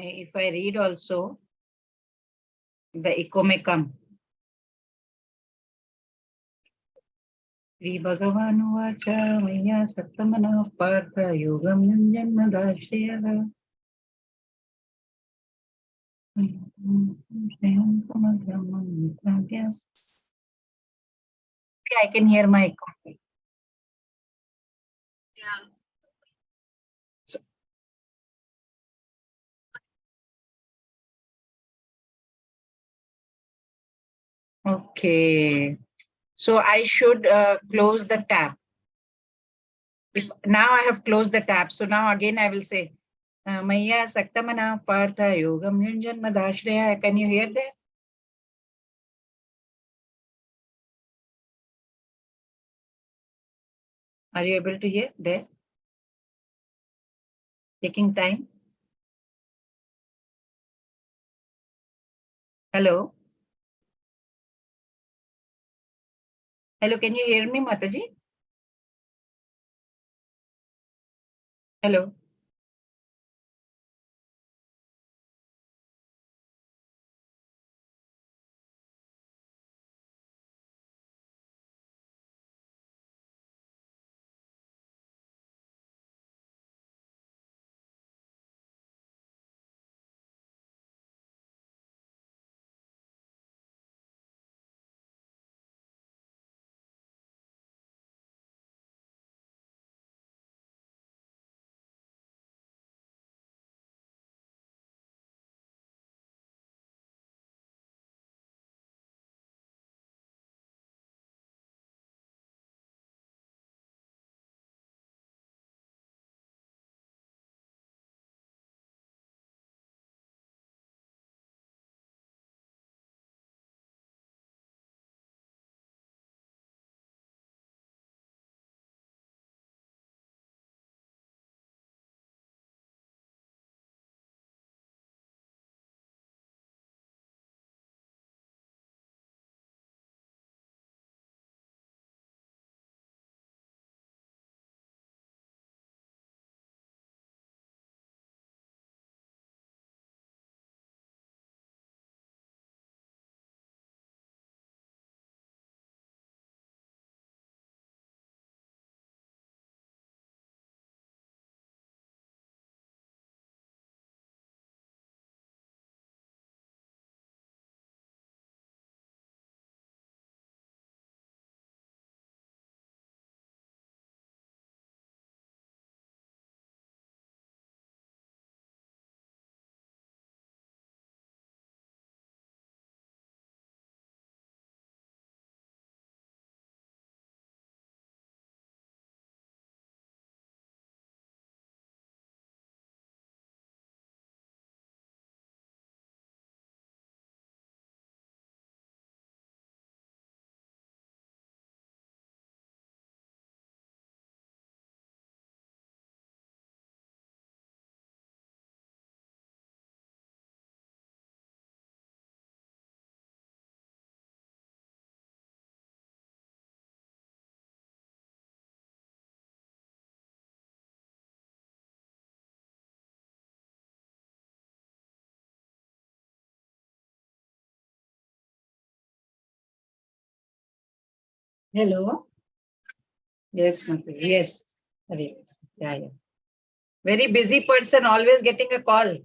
If I read also, the echo may come. Sri Bhagavanuvacha Maya Sattamana Partha Yogam Janmadashriyah. I can hear my echo. Yeah. Okay. So I should close the tab. Now I have closed the tab. So now again I will say, Maya Saktamana Partha Yogam Yunjanmadashraya. Can you hear that? Are you able to hear there? Taking time. Hello. Hello, can you hear me, Mataji? Hello. Hello. Yes, Mataji. Yes. Sorry. Yeah, yeah. Very busy person, always getting a call.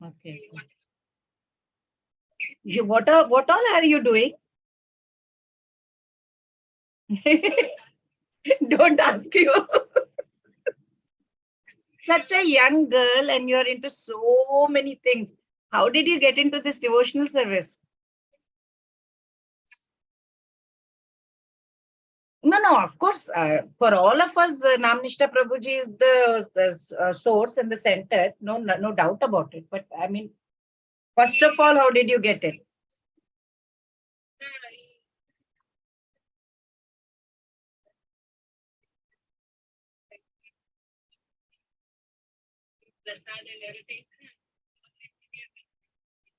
Okay. What all are you doing? Don't ask you. Such a young girl and you're into so many things. How did you get into this devotional service? No, of course, for all of us, Namnishta Prabhuji is the source and the center. No doubt about it. But I mean, first of all, how did you get it?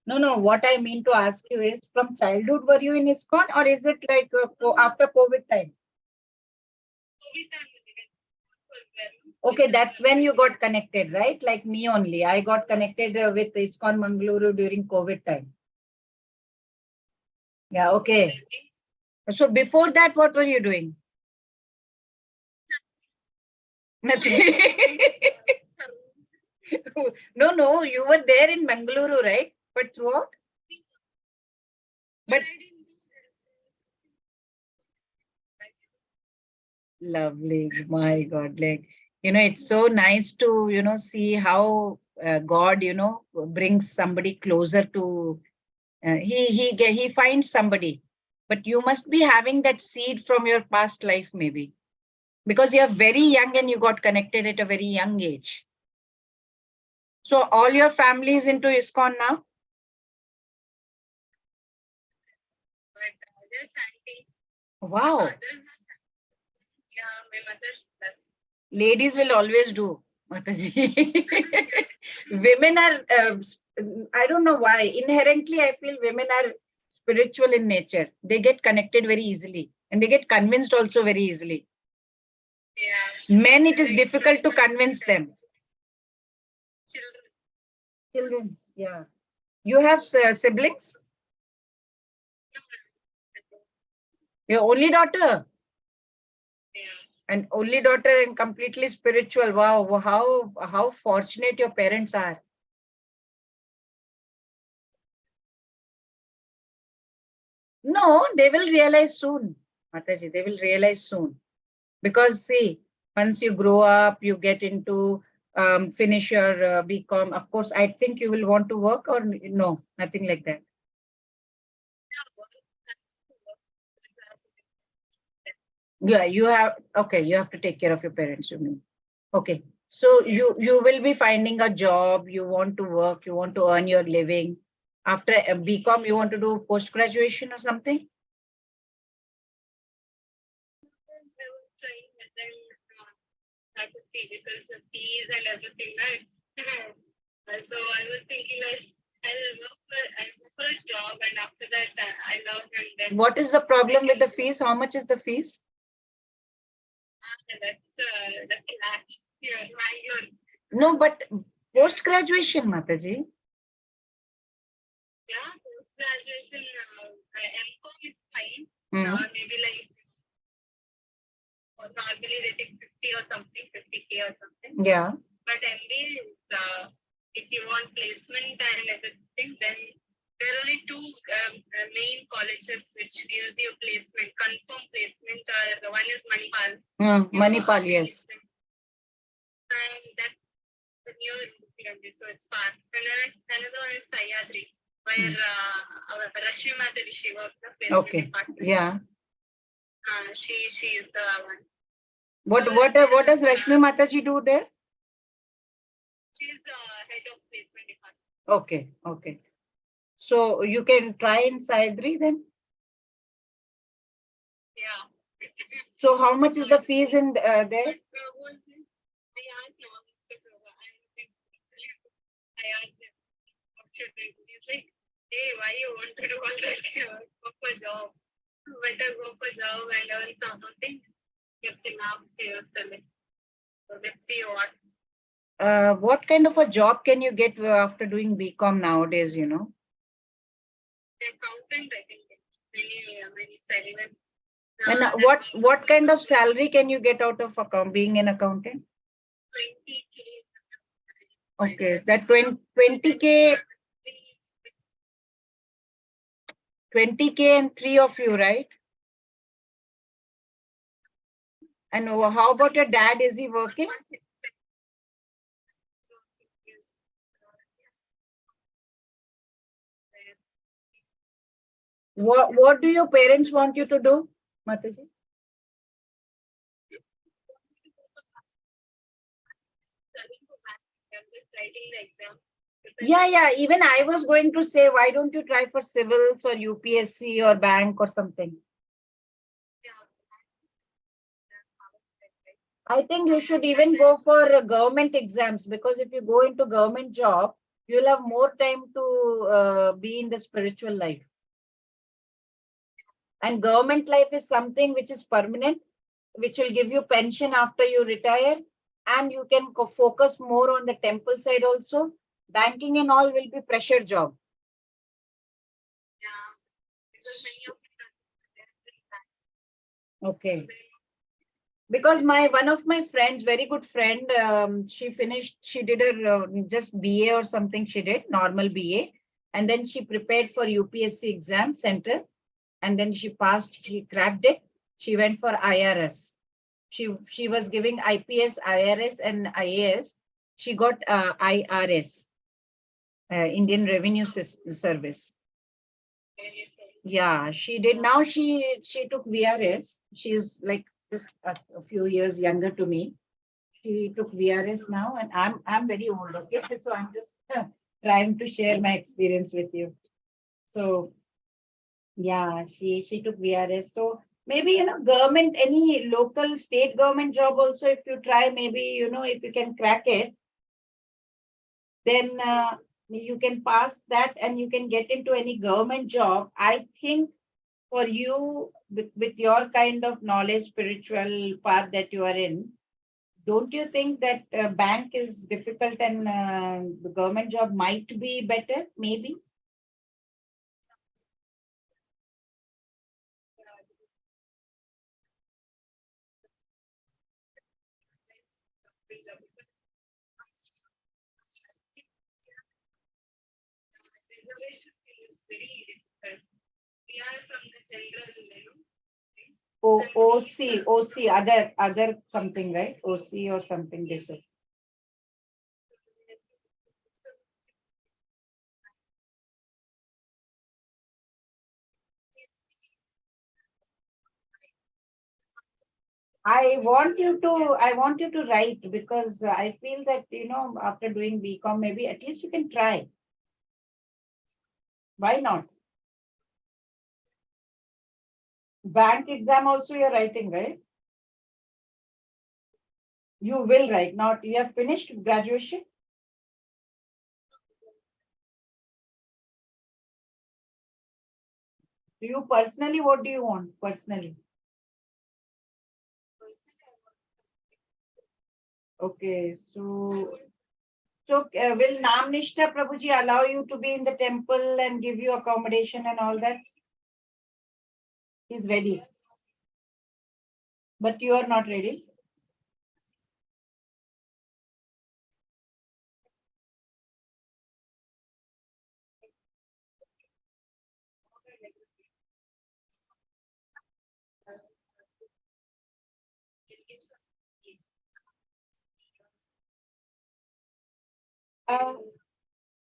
No. What I mean to ask you is, from childhood, were you in ISKCON, or is it like after COVID time? Okay, that's when you got connected, right? Like me only. I got connected with ISKCON Mangaluru during COVID time. Yeah, okay. So before that, what were you doing? Nothing. No, you were there in Mangaluru, right? But throughout? But lovely. My God, like, it's so nice to, see how God, brings somebody closer to, he finds somebody. But you must be having that seed from your past life, maybe, because you're very young and you got connected at a very young age. So all your family is into ISKCON now? Wow. Ladies will always do, Mataji. Women are, I don't know why, inherently I feel women are spiritual in nature. They get connected very easily and they get convinced also very easily. Yeah. Men, it is difficult to convince them. Children, yeah. You have siblings? Your only daughter? An only daughter and completely spiritual. Wow, how fortunate your parents are. No, they will realize soon, Mataji. They will realize soon. Because see, once you grow up, you get into finish your BCom. Of course, I think you will want to work or no, nothing like that. Yeah, you have, okay, you have to take care of your parents, you mean. Okay. So you will be finding a job, you want to work, you want to earn your living. After BCom, you want to do post graduation or something? I was trying, but then I to see because the fees and everything, right? So I was thinking like I'll go for a job and after that I love and then. What is the problem with the fees? How much is the fees? That's lakhs here in Bangalore. No, but post graduation, Mataji. Yeah, post graduation, MCom is fine. Maybe like normally they take 50 or something, 50K or something. Yeah. But MBA is, if you want placement and everything, then there are only two main colleges which gives you placement, confirm placement. The one is Manipal. Manipal, yes. And that's near UPMD, so it's far. And then another one is Sahyadri, where our Rashmi Mataji, she works in the placement department. Yeah. She is the one. What does Rashmi Mataji do there? She's head of placement department. Okay. So you can try in Sahyadri then? Yeah. So how much is the fees in there? I asked him, what should I do? He's like, hey, why you want to do all that? Go for job. Better go for job and earn something. So let's see what kind of a job can you get after doing BCom nowadays, Accountant, I think. Many salary. And what kind of salary can you get out of being an accountant? 20K. Okay, that 20K. 20K and 3 of you, right? And how about your dad? Is he working? What do your parents want you to do, Mataji? Yeah. Even I was going to say, why don't you try for civils or UPSC or bank or something? I think you should even go for government exams, because if you go into government job, you'll have more time to be in the spiritual life. And government life is something which is permanent. which will give you pension after you retire, and you can focus more on the temple side also. Banking and all will be pressure job. Yeah, because many of them. Okay. Because one of my friends, very good friend, she did her just BA or something, she did normal BA, and then she prepared for UPSC exam center, and then she passed, she cracked it, she went for IRS. She was giving IPS, IRS and IAS. She got IRS, Indian Revenue Service. Yeah, she did. Now she took VRS. She's like just a few years younger to me. She took VRS now, and I'm very old. Okay, so I'm just trying to share my experience with you. So yeah, she took VRS. So maybe government, any local state government job also, if you try, maybe if you can crack it, then you can pass that and you can get into any government job. I think for you, with your kind of knowledge, spiritual path that you are in, don't you think that bank is difficult and the government job might be better? Maybe. Reservation is very difficult. We are from the general, OC, other something, right? OC or something, they say. I want you to write, because I feel that, after doing BCom, maybe at least you can try. Why not? Bank exam also you're writing, right? You will write, not you have finished graduation? Do you personally, what do you want personally? Okay, so will Namnishta Prabhuji allow you to be in the temple and give you accommodation and all that? He's ready. But you are not ready?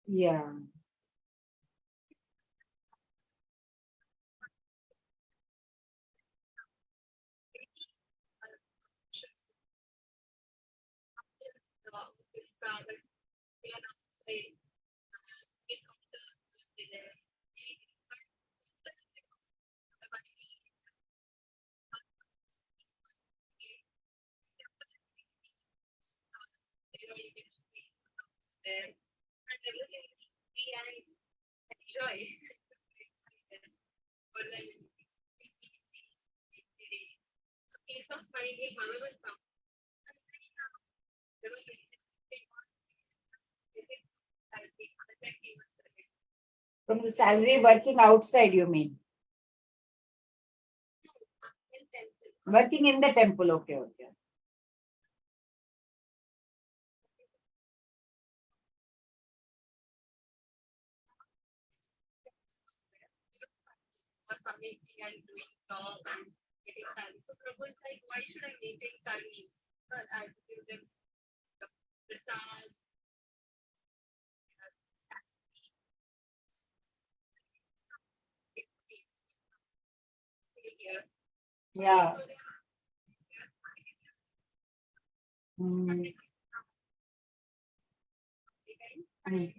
Yeah. Enjoy. Peace of mind will however come. From the salary working outside, you mean? Working in the temple, okay, okay. And doing job and getting salary. So Prabhu is like, why should I maintain karmis? I give them the sal. Yeah. Mm. Mm.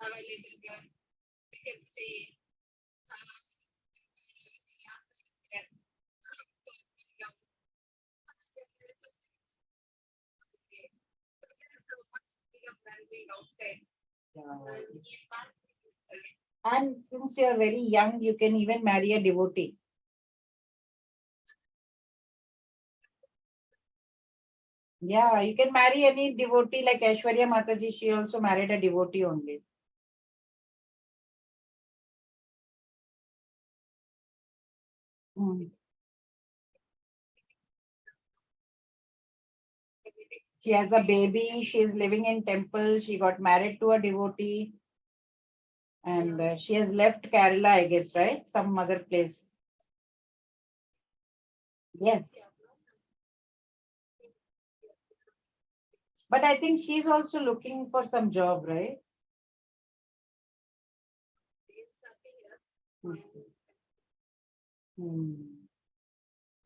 Available here. We can stay. And since you are very young, you can even marry a devotee. Yeah, you can marry any devotee like Aishwarya Mataji. She also married a devotee only. Mm. She has a baby. She is living in temple. She got married to a devotee. And she has left Kerala, I guess, right? Some other place. Yes. But I think she's also looking for some job, right? Hmm. Hmm.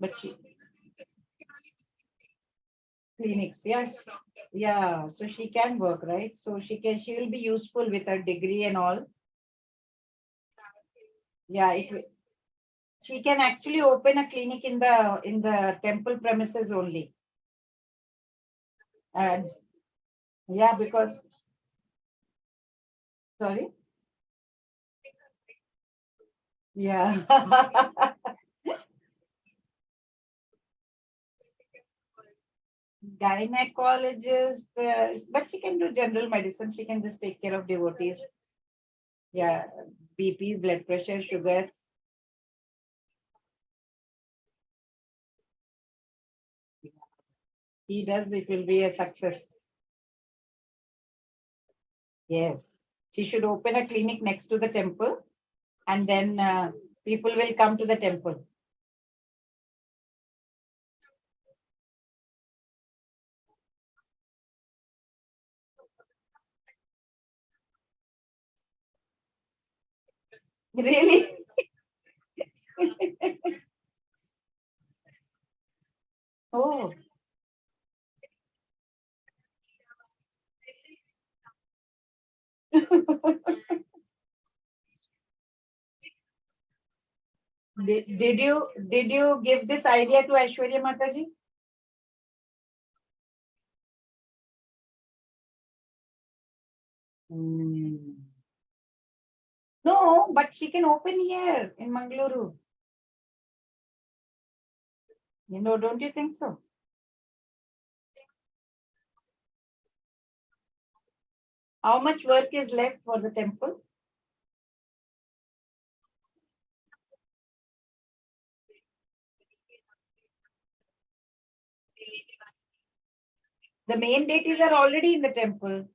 But she clinics, yes. Yeah, so she can work, right? So she will be useful with her degree and all. Yeah, she can actually open a clinic in the temple premises only. And yeah, because sorry. Yeah. Gynecologist, but she can do general medicine. She can just take care of devotees. Yeah, BP, blood pressure, sugar. He does, it will be a success. Yes. She should open a clinic next to the temple and then people will come to the temple. Really? Oh. Did you give this idea to Aishwarya Mataji? Hmm. No, but she can open here in Mangaluru. Don't you think so? How much work is left for the temple? The main deities are already in the temple.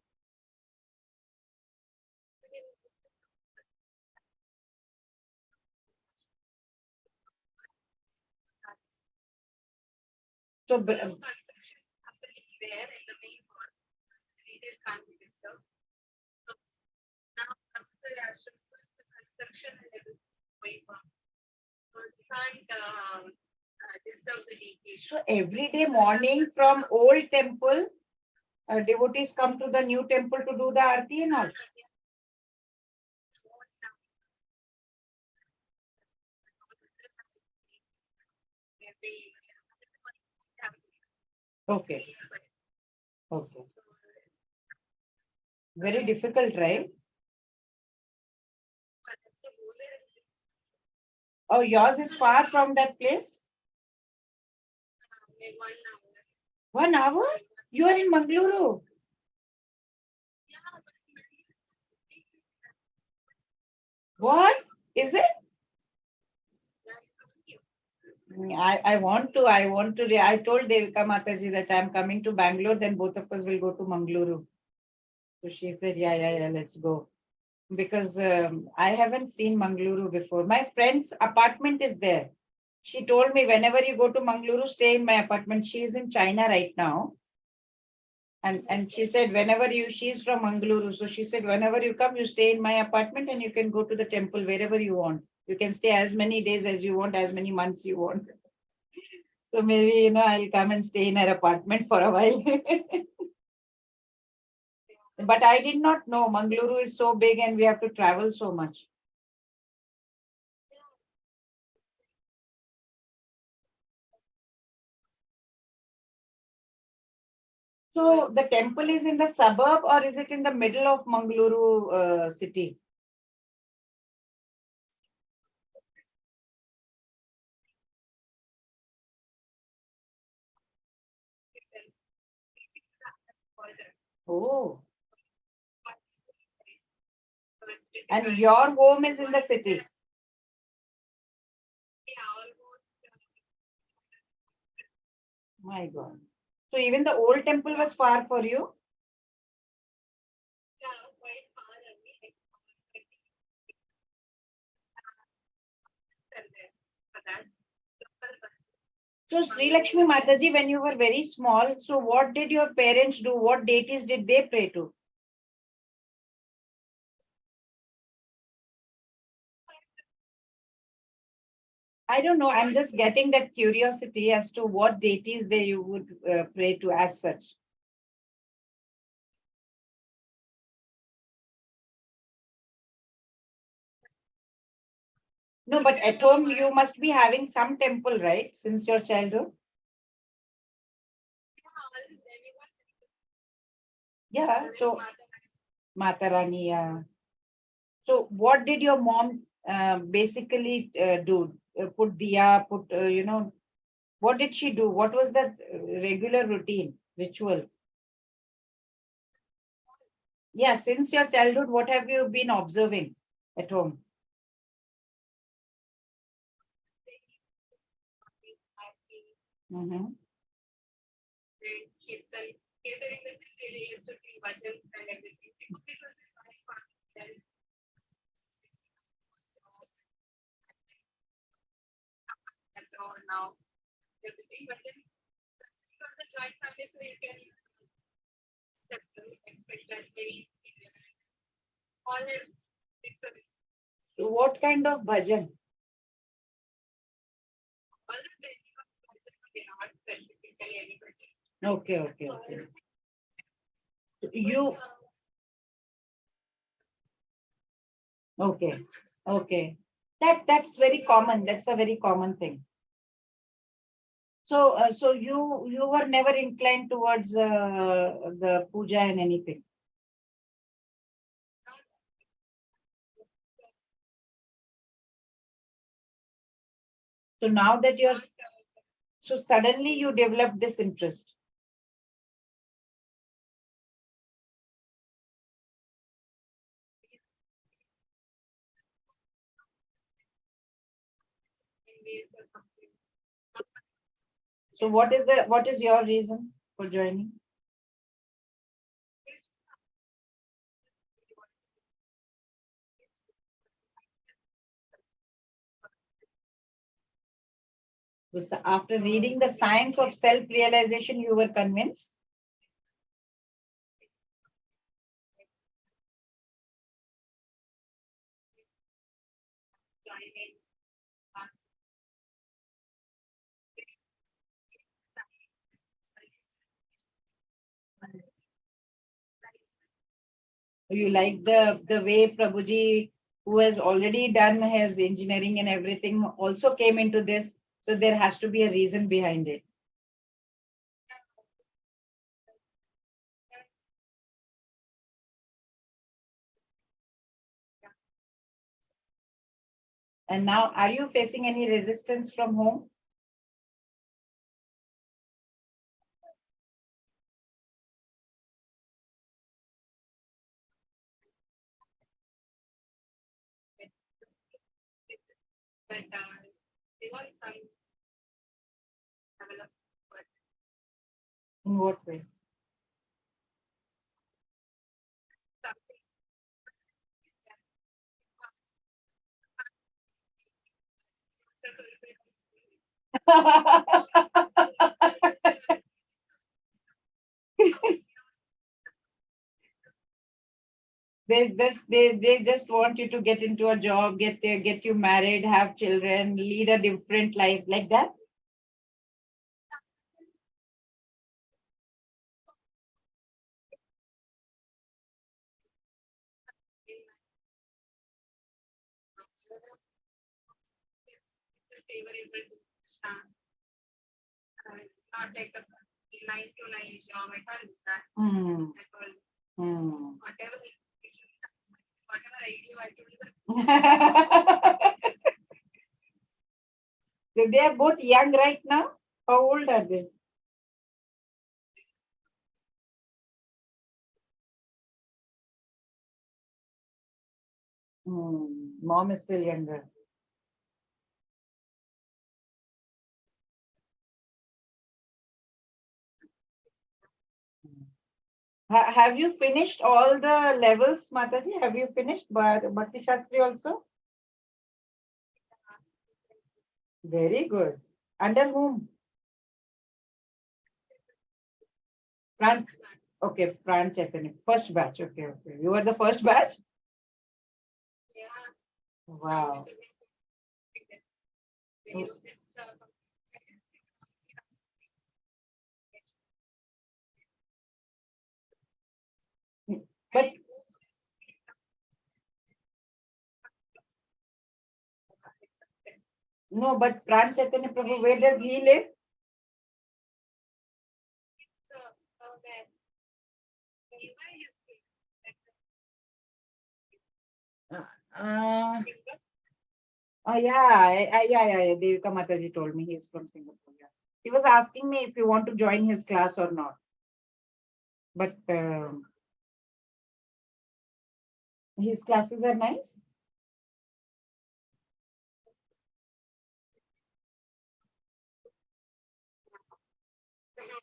So, Construction happening there in the main hall. Deities can't be disturbed. So now after the construction and everything going on. So you can't disturb the deities. so every day morning from old temple, devotees come to the new temple to do the arti and all. Okay. Okay. Very difficult, right? Oh, yours is far from that place? 1 hour? You are in Mangaluru. What? Is it? I told Devika Mataji that I'm coming to Bangalore, then both of us will go to Mangaluru. So she said, yeah, let's go. Because I haven't seen Mangaluru before. My friend's apartment is there. She told me whenever you go to Mangaluru, stay in my apartment. She is in China right now. And she said, she's from Mangaluru. So she said, whenever you come, you stay in my apartment and you can go to the temple wherever you want. You can stay as many days as you want, as many months you want. So maybe, I'll come and stay in her apartment for a while. But I did not know Mangaluru is so big and we have to travel so much. So the temple is in the suburb or is it in the middle of Mangaluru city? Oh, So it's and difficult. your home is in the city. Yeah, almost. My God. So even the old temple was far for you? Yeah, quite far away. For that. So Sri Lakshmi Mataji, when you were very small, so what did your parents do? What deities did they pray to? I don't know. I'm just getting that curiosity as to what deities they you would pray to as such. No, but at home you must be having some temple, right? Since your childhood. Yeah. So Mata Rani, yeah. So what did your mom basically do? Put diya, put, what did she do? What was that regular routine, ritual? Yeah, since your childhood, what have you been observing at home? Mhm. Kirtan. Kirtan in the sense really used to sing bhajans and everything. Because it was very fun. Then after all now, everything. But then it was a joint family, so you can expect that very all have different. So what kind of bhajan? All the things not specifically anybody. Okay, okay, okay. You, okay, okay. That's very common. That's a very common thing. So, so you were never inclined towards the puja and anything. So now that you're, so suddenly you developed this interest. In ways or something. So what is your reason for joining? Was after reading the science of self-realization, you were convinced? Joining. You like the way Prabhuji, who has already done his engineering and everything, also came into this. So there has to be a reason behind it. And now, are you facing any resistance from home? But they want some development. In what way? Something. That's They just want you to get into a job, get you married, have children, lead a different life like that. just they were able to not like a 9 to 9 job. I can't do that Hmm. at all. Hmm. Whatever I do, I do that. They are both young right now. How old are they? Mom is still younger. Have you finished all the levels, Mataji? Have you finished Bhakti Shastri also? Very good. Under whom? Pran. Okay, Pran Chaitanya. First batch. Okay, okay. You were the first batch? Yeah. Wow. But no, but Pran Chaitanya Prabhu, where does he live? Uh, yeah. Devika Mataji told me he's from Singapore. Yeah. He was asking me if you want to join his class or not. But his classes are nice.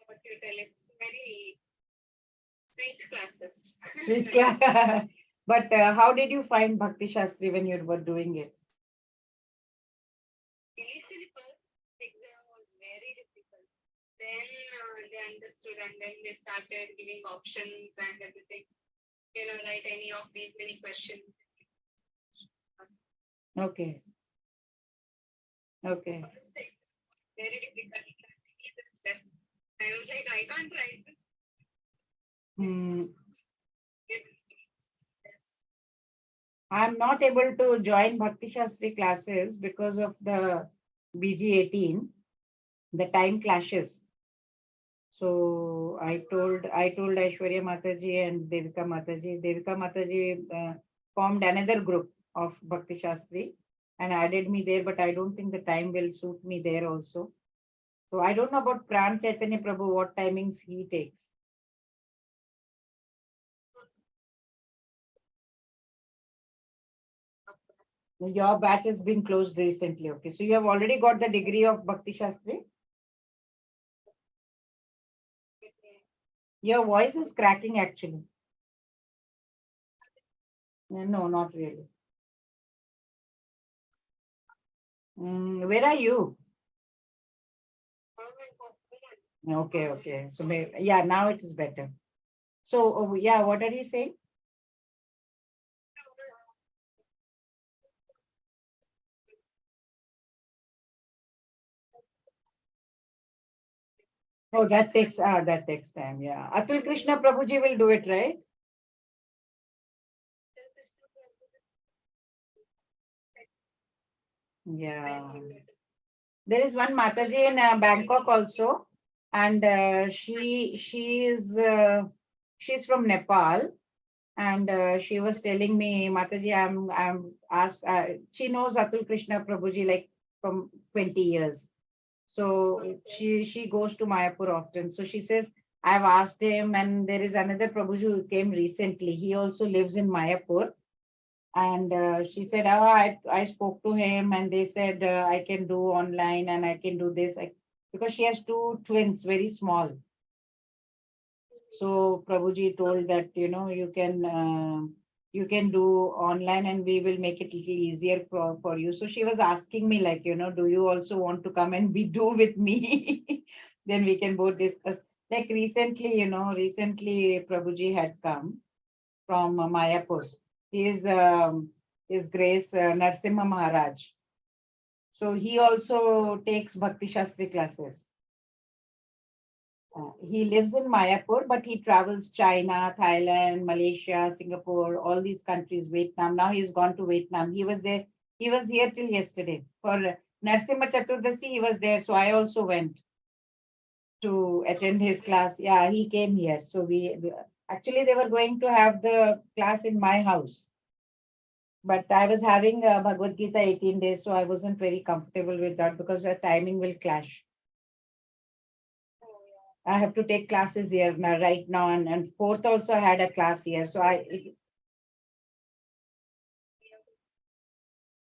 What you tell, it's very sweet classes. Sweet class. But how did you find Bhakti Shastri when you were doing it? Initially, first exam was very difficult. Then they understood and then they started giving options and everything. Write any of these many questions. Okay. Okay. Very difficult. I was like, I can't write this. I'm not able to join Bhakti Shastri classes because of the BG18. The time clashes. So I told Aishwarya Mataji and Devika Mataji. Devika Mataji formed another group of Bhakti Shastri and added me there, but I don't think the time will suit me there also. So I don't know about Pran Chaitanya Prabhu, what timings he takes. Your batch has been closed recently. Okay. So you have already got the degree of Bhakti Shastri? Your voice is cracking actually. No, not really. Where are you? Okay, okay. So yeah, now it is better. So yeah, what are you saying? Oh, that takes time. Yeah, Atul Krishna Prabhuji will do it, right? Yeah. There is one Mataji in Bangkok also, and she's from Nepal, and she was telling me, Mataji, I'm asked. She knows Atul Krishna Prabhuji like from 20 years. So she goes to Mayapur often. So she says, I've asked him, and there is another Prabhuji who came recently. He also lives in Mayapur. And she said, oh, I spoke to him and they said I can do online and I can do this because she has two twins, very small. So Prabhuji told that, you can do online and we will make it a little easier for you. So she was asking me like, do you also want to come and be do with me? Then we can both discuss. Like recently Prabhuji had come from Mayapur. He is His Grace Narsimha Maharaj. So he also takes Bhakti Shastri classes. He lives in Mayapur, but he travels China, Thailand, Malaysia, Singapore, all these countries, Vietnam. Now he's gone to Vietnam. He was there. He was here till yesterday. For Narsimha Chaturdasi, he was there. So I also went to attend his class. Yeah, he came here. So actually they were going to have the class in my house. But I was having Bhagavad Gita 18 days, so I wasn't very comfortable with that because the timing will clash. I have to take classes here now, right now, and fourth also had a class here. So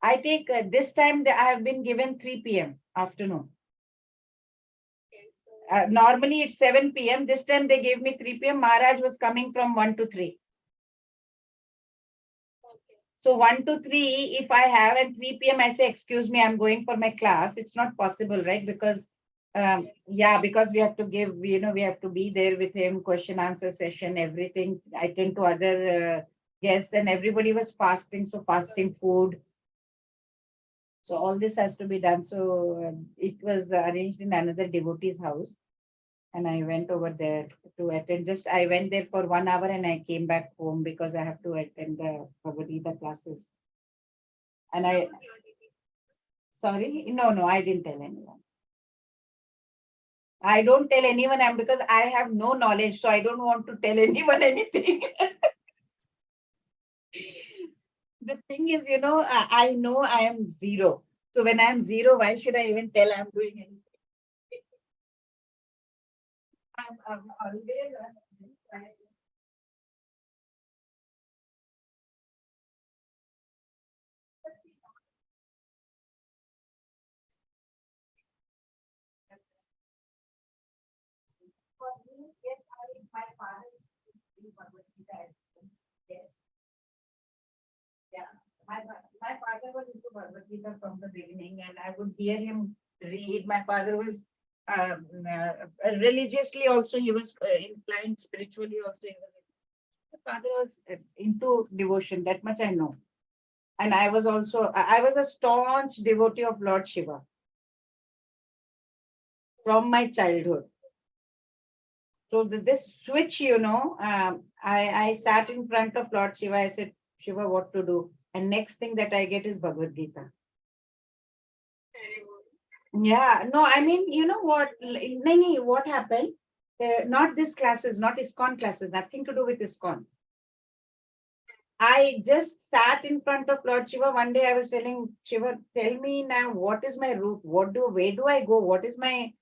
I take this time I have been given 3 p.m. afternoon. Okay, so Normally it's 7 p.m. This time they gave me 3 p.m. Maharaj was coming from 1 to 3. okay. So 1 to 3, if I have, and 3 p.m. I say, excuse me, I'm going for my class. It's not possible, right? Because yeah, because we have to give, we have to be there with him, question answer session, everything. I tend to other guests, and everybody was fasting, so fasting food. So all this has to be done. So it was arranged in another devotee's house, and I went over there to attend. Just I went there for 1 hour and I came back home because I have to attend the Bhagavad Gita classes. And How I, was your day? sorry, no, I didn't tell anyone. I don't tell anyone because I have no knowledge, so I don't want to tell anyone anything. The thing is, I know I am zero. So when I'm zero, why should I even tell I'm doing anything? I'm always. For me, yes, my father is doing Bhagavad Gita as well. Yes, yeah. My father was into Bhagavad Gita from the beginning, and I would hear him read. My father was religiously also, he was inclined spiritually also. My father was into devotion, that much I know. And I was also, I was a staunch devotee of Lord Shiva from my childhood. So this switch, I sat in front of Lord Shiva. I said, Shiva, what to do? And next thing that I get is Bhagavad Gita. Very good. Yeah, no, I mean, you know what? Nani, what happened? Not this classes, not ISKCON classes, nothing to do with ISKCON. I just sat in front of Lord Shiva. One day I was telling Shiva, tell me now, what is my route? Where do I go? What is my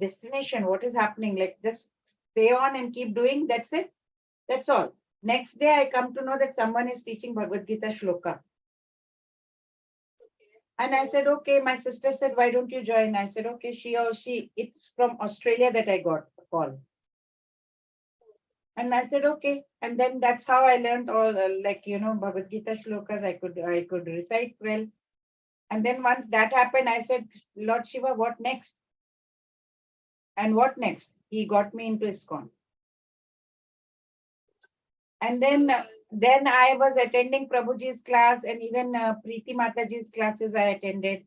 destination? What is happening? Like, just stay on and keep doing. That's it. That's all. Next day, I come to know that someone is teaching Bhagavad Gita shloka. Okay. And I said, okay. My sister said, why don't you join? I said, okay, it's from Australia that I got a call. And I said, okay. And then that's how I learned all, Bhagavad Gita shlokas. I could recite well. And then once that happened, I said, Lord Shiva, what next? And what next? He got me into ISKCON. And then I was attending Prabhuji's class, and even Preeti Mataji's classes I attended.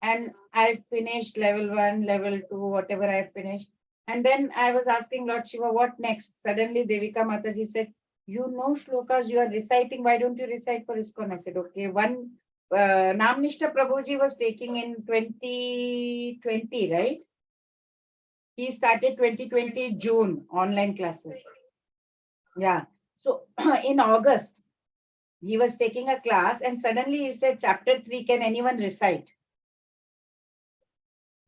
And I finished level 1, level 2, whatever I finished. And then I was asking Lord Shiva, what next? Suddenly Devika Mataji said, you know shlokas, you are reciting. Why don't you recite for ISKCON? I said, okay. One Namnishta Prabhuji was taking in 2020, right? He started 2020 June online classes. Yeah. So in August, he was taking a class, and suddenly he said, chapter 3, can anyone recite?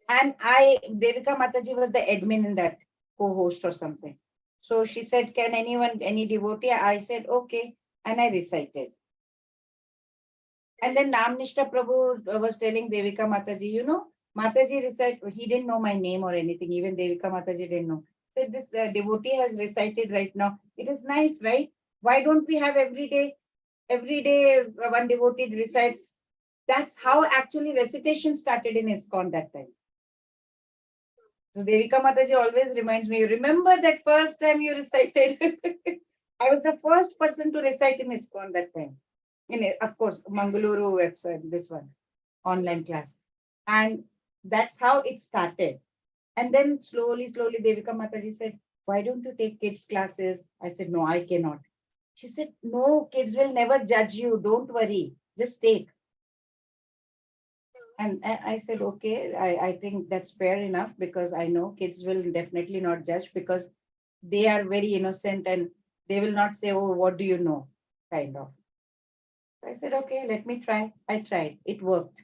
And Devika Mataji was the admin in that, co-host or something. So she said, can anyone, any devotee? I said, okay. And I recited. And then Namnishta Prabhu was telling Devika Mataji, Mataji recite, he didn't know my name or anything. Even Devika Mataji didn't know. Said this devotee has recited right now. It is nice, right? Why don't we have every day one devotee recites? That's how actually recitation started in ISKCON that time. So Devika Mataji always reminds me, you remember that first time you recited? I was the first person to recite in ISKCON that time. Of course, Mangaluru website, this one, online class. And that's how it started. And then slowly, Devika Mataji said, why don't you take kids classes? I said, no, I cannot. She said, no, kids will never judge you. Don't worry. Just take. And I said, okay, I think that's fair enough, because I know kids will definitely not judge, because they are very innocent and they will not say, oh, what do you know? Kind of. I said, okay, let me try. I tried. It worked.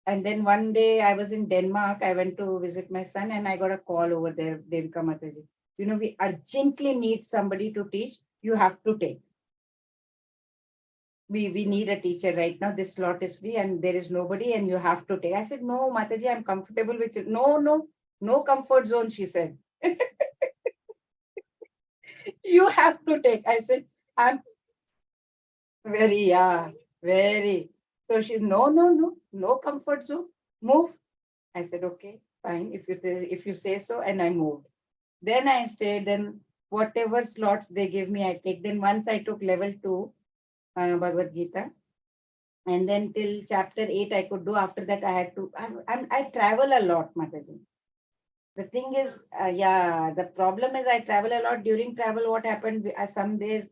And then one day I was in Denmark. I went to visit my son and I got a call over there, Devika Mataji. We urgently need somebody to teach. You have to take. we need a teacher right now. This slot is free and there is nobody and you have to take. I said, no, Mataji, I'm comfortable with it. No comfort zone, she said. You have to take. I said, I'm very, yeah, very. So she's, no comfort zone. Move. I said, okay, fine. If you say so, and I moved. Then I stayed. Then whatever slots they give me, I take. Then once I took level 2, Bhagavad Gita, and then till chapter 8 I could do. After that, I had to. I travel a lot, Mataji. The thing is, yeah, the problem is I travel a lot. During travel, what happened? Some days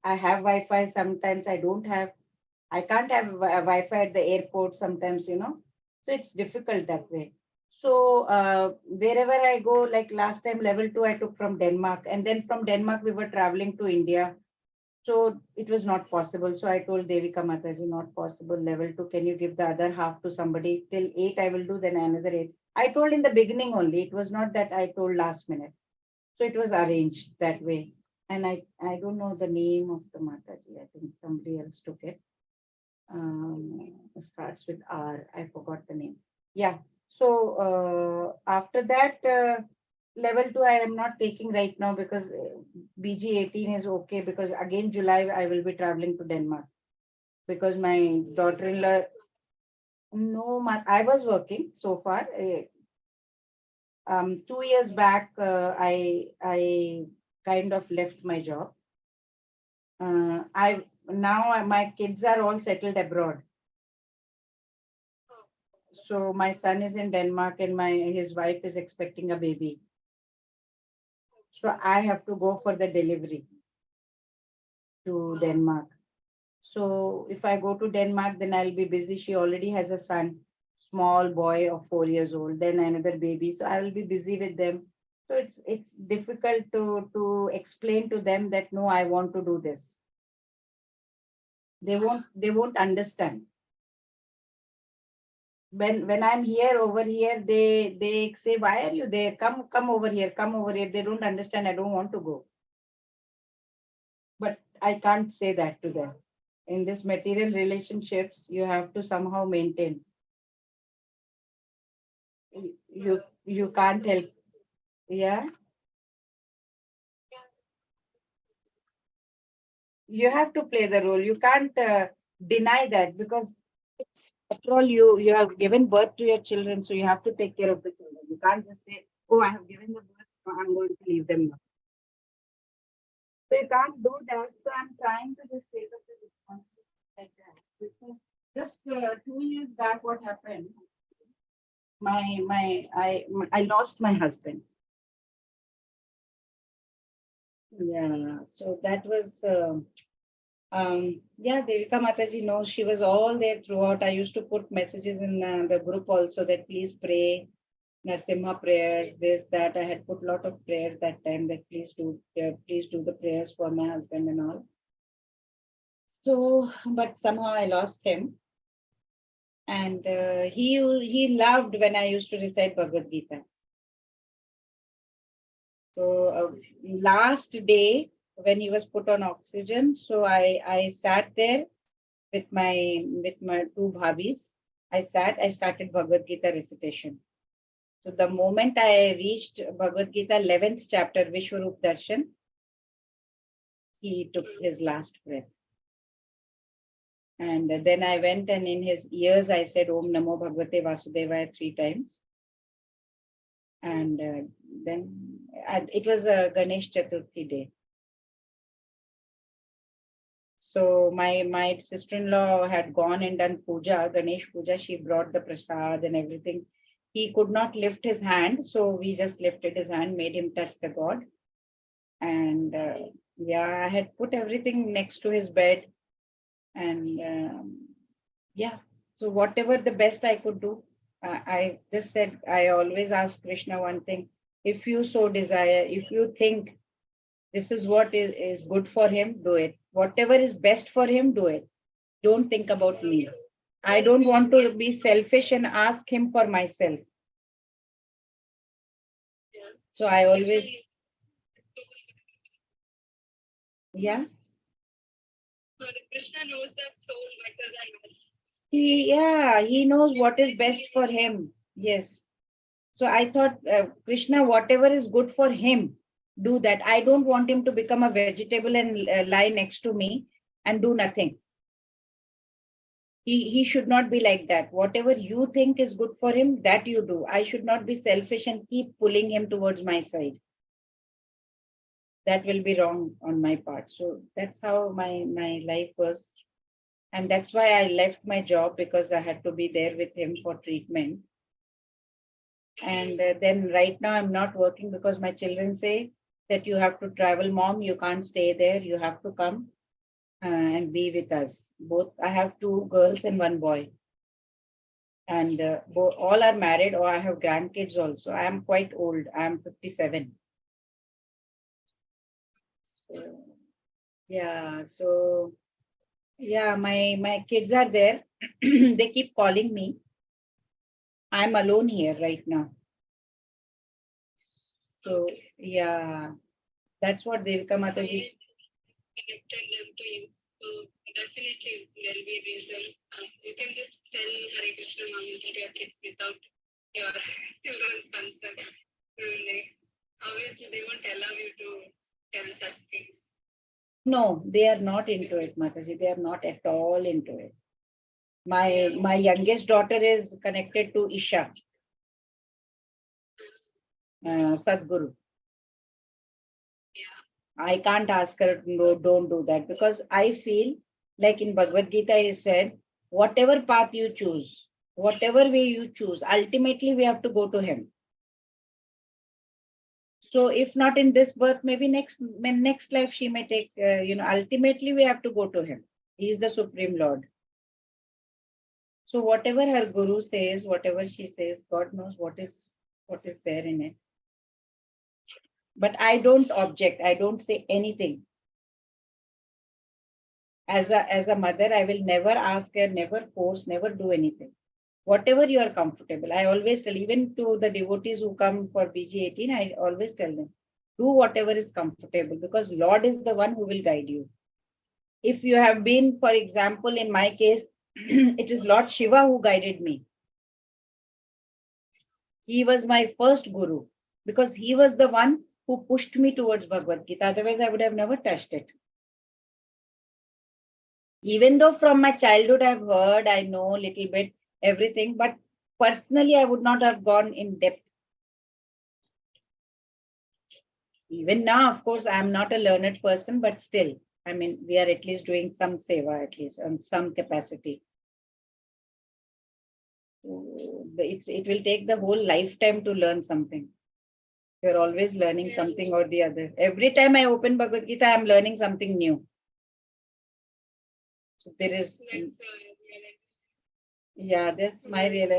I have Wi-Fi, sometimes I don't have. I can't have Wi-Fi at the airport sometimes, So it's difficult that way. So wherever I go, like last time, level 2, I took from Denmark. And then from Denmark, we were traveling to India. So it was not possible. So I told Devika Mataji, not possible. Level 2, can you give the other half to somebody? Till 8, I will do, then another 8. I told in the beginning only. It was not that I told last minute. So it was arranged that way. And I don't know the name of the Mataji. I think somebody else took it. Starts with R. I forgot the name. Yeah. So after that, level 2, I am not taking right now because BG 18 is okay, because again, July, I will be traveling to Denmark because my daughter-in-law, no, I was working so far. 2 years back, I kind of left my job. My kids are all settled abroad. So my son is in Denmark and his wife is expecting a baby. So I have to go for the delivery to Denmark. So if I go to Denmark, then I'll be busy. She already has a son, small boy of 4 years old, then another baby. So I will be busy with them. So it's difficult to explain to them that no, I want to do this. They won't understand. When I'm here over here, they say, why are you there? Come over here, come over here. They don't understand. I don't want to go. But I can't say that to them. In this material relationships, you have to somehow maintain. You can't help. Yeah. You have to play the role. You can't deny that, because after all, you have given birth to your children, so you have to take care of the children. You can't just say, oh, I have given the birth, so I'm going to leave them now. So you can't do that. So I'm trying to just take up the responsibility like that. Because just 2 years back, what happened? I lost my husband. Yeah, so that was yeah, Devika Mataji knows, she was all there throughout. I used to put messages in the group also that please pray Narsimha prayers, this, that. I had put a lot of prayers that time that please do the prayers for my husband and all. So, but somehow I lost him. And he loved when I used to recite Bhagavad Gita. So last day when he was put on oxygen, so I sat there with my two bhabis. I started Bhagavad Gita recitation. So the moment I reached Bhagavad Gita 11th chapter, Vishwarup Darshan, he took his last breath. And then I went and in his ears I said Om Namo Bhagavate Vasudevaya 3 times. And then it was a Ganesh Chaturthi day. So my sister-in-law had gone and done puja, Ganesh puja. She brought the prasad and everything. He could not lift his hand, so we just lifted his hand, made him touch the god. And yeah, I had put everything next to his bed. And yeah, so whatever the best I could do, I just said, I always ask Krishna one thing: if you so desire, if you think this is what is good for him, do it. Whatever is best for him, do it. Don't think about me. I don't want to be selfish and ask him for myself. So I always, yeah. The Krishna knows that soul better than us. He knows what is best for him. Yes. So I thought, Krishna, whatever is good for him, do that. I don't want him to become a vegetable and lie next to me and do nothing. He should not be like that. Whatever you think is good for him, that you do. I should not be selfish and keep pulling him towards my side. That will be wrong on my part. So that's how my life was. And that's why I left my job, because I had to be there with him for treatment. And then right now I'm not working because my children say that you have to travel, mom, you can't stay there, you have to come and be with us. Both, I have two girls and one boy. And all are married, or I have grandkids also. I am quite old. I am 57. So, yeah, so yeah, my kids are there. They keep calling me. I'm alone here right now. So yeah, that's what Devika Mataji. Connected them to you. So definitely there will be a reason. You can just tell Hare Krishna Mantra to your kids without your children's consent. Obviously, they won't allow you to tell such things. No, they are not into it, Mataji. They are not at all into it. My youngest daughter is connected to Isha, Sadhguru. I can't ask her, no, don't do that, because I feel like in Bhagavad Gita is said, whatever path you choose, whatever way you choose, ultimately we have to go to him. So if not in this birth, maybe next life she may take, ultimately we have to go to him. He is the Supreme Lord. So whatever her guru says, whatever she says, God knows what is there in it. But I don't object. I don't say anything. As a mother, I will never ask her, never force, never do anything. Whatever you are comfortable. I always tell, even to the devotees who come for BG18, I always tell them, do whatever is comfortable, because Lord is the one who will guide you. If you have been, for example, in my case, it is Lord Shiva who guided me. He was my first guru, because he was the one who pushed me towards Bhagavad Gita. Otherwise, I would have never touched it. Even though from my childhood I've heard, I know a little bit everything, but personally, I would not have gone in depth. Even now, of course, I'm not a learned person, but still, I mean, we are at least doing some seva, at least on some capacity. So it will take the whole lifetime to learn something. You're always learning something or the other. Every time I open Bhagavad Gita, I'm learning something new. So there is, yeah, that's my real.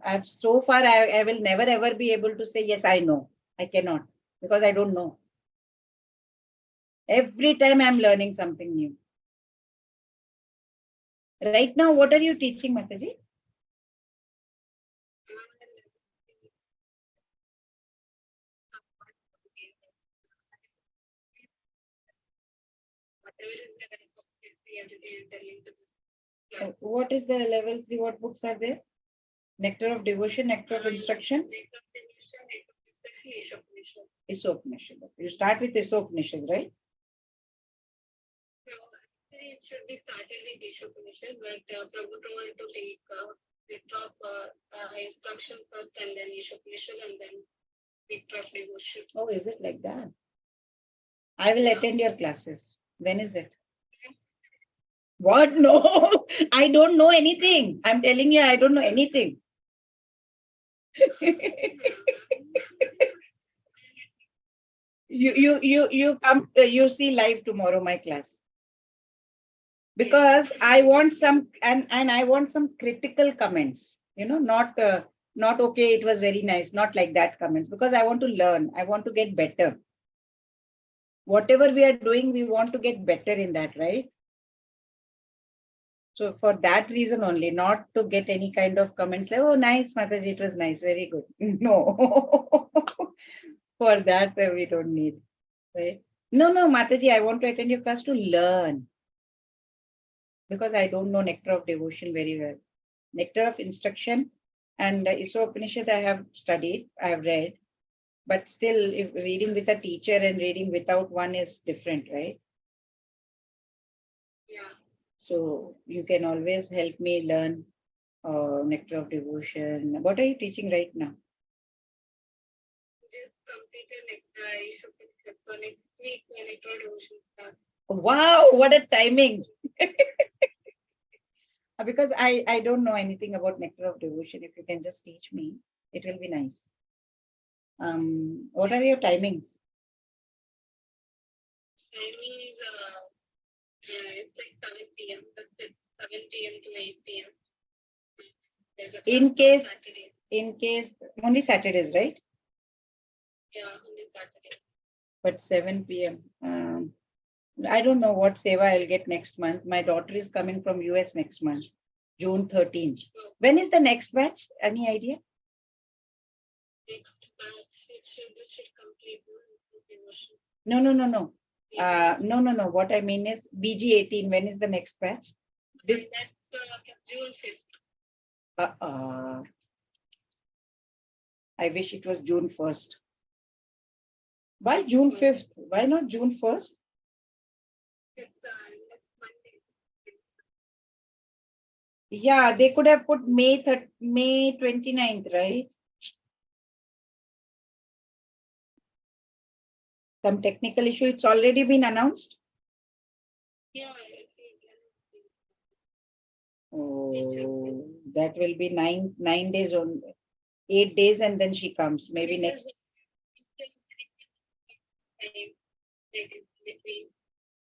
I've so far, I will never ever be able to say, yes, I know. I cannot, because I don't know. Every time I'm learning something new. Right now, what are you teaching, Mataji? What is the level 3? What books are there? Nectar of Devotion, Nectar of Instruction? Isopnished. You start with Isopnished, right? So actually, it should be started with Ishopanishad, but Prabhu told to take Nectar of Instruction first, and then Ishopanishad, and then Nectar of Devotion. Oh, is it like that? I will attend your classes. When is it? What? No, I don't know anything. I'm telling you, I don't know anything. You come, you see live tomorrow, my class. Because I want some, and I want some critical comments, not okay, it was very nice, not like that comments, because I want to learn, I want to get better. Whatever we are doing, we want to get better in that, right? So for that reason only, not to get any kind of comments like, oh, nice, Mataji, it was nice, very good. No, for that we don't need, right? No, Mataji, I want to attend your class to learn. because I don't know Nectar of Devotion very well. Nectar of Instruction and Isopanishad I have studied, I have read, but still, if reading with a teacher and reading without one is different, right? Yeah. So you can always help me learn Nectar of Devotion. What are you teaching right now? Just completed Isopanishad. So next week, Nectar of Devotion starts. Wow, what a timing! Because I don't know anything about Nectar of Devotion. If you can just teach me, it will be nice. What are your timings? Timings, it's like 7 p.m. That's it, 7 p.m. to 8 p.m. In case, only Saturdays, right? Yeah, only Saturday. But 7 p.m. I don't know what seva I'll get next month. My daughter is coming from US next month, June 13th. When is the next batch? Any idea? Next batch, it should complete devotion. No. No. What I mean is BG 18. When is the next batch? That's June 5th. I wish it was June 1st. Why June 5th? Why not June 1st? It's next Monday. Yeah, they could have put May 29th, right? Some technical issue. It's already been announced. Yeah. Oh, that will be 9 days on 8 days, and then she comes. Maybe next.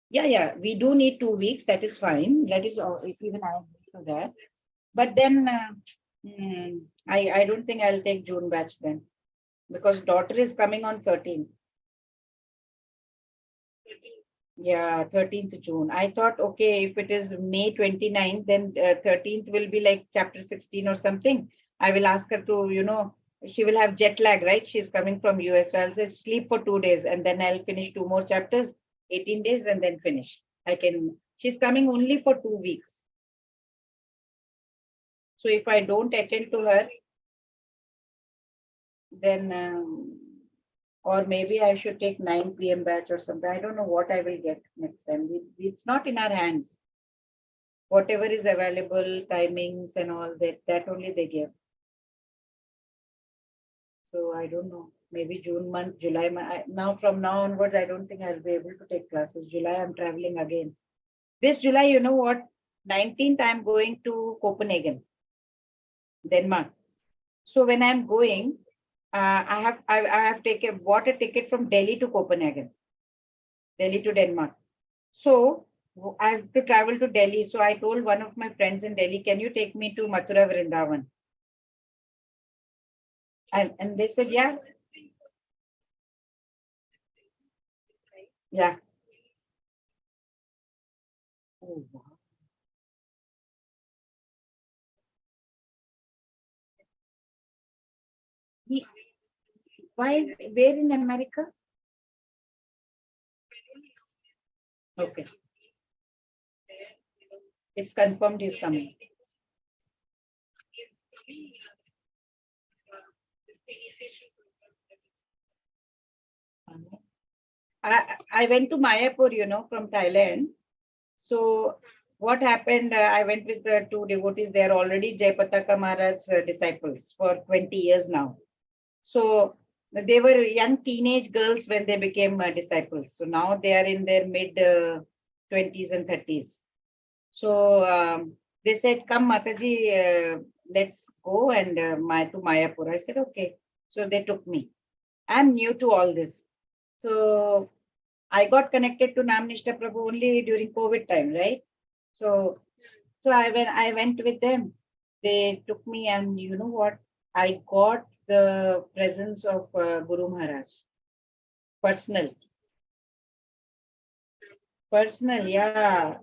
Yeah. We do need 2 weeks. That is fine. That is all. Even I agree to that. But then I don't think I'll take June batch then, because daughter is coming on 13th. Yeah, 13th June. I thought, okay, if it is May 29th, then 13th will be like chapter 16 or something. I will ask her to, she will have jet lag, right? She's coming from US. So I'll say sleep for 2 days and then I'll finish 2 more chapters, 18 days and then finish. She's coming only for 2 weeks. So if I don't attend to her, then or maybe I should take 9 p.m. batch or something. I don't know what I will get next time. It's not in our hands. Whatever is available, timings and all that only they give. So I don't know. Maybe June month, July month. From now onwards, I don't think I'll be able to take classes. July, I'm traveling again. This July, you know what? 19th, I'm going to Copenhagen, Denmark. So when I'm going, I have bought a ticket from Delhi to Copenhagen, Delhi to Denmark. So I have to travel to Delhi. So I told one of my friends in Delhi, can you take me to Mathura Vrindavan? And they said, yeah. Yeah. Oh, wow. Where in America? Okay. It's confirmed he's coming. I went to Mayapur, from Thailand. So what happened, I went with the 2 devotees. They are already Jayapataka Maharaj's disciples for 20 years now. So they were young teenage girls when they became disciples. So now they are in their mid 20s and 30s. So they said, come Mataji, let's go and to Mayapur. I said, okay. So they took me. I'm new to all this. So I got connected to Namnishta Prabhu only during COVID time, right? So I went with them. They took me, and you know what? I got the presence of Guru Maharaj. Personal, yeah.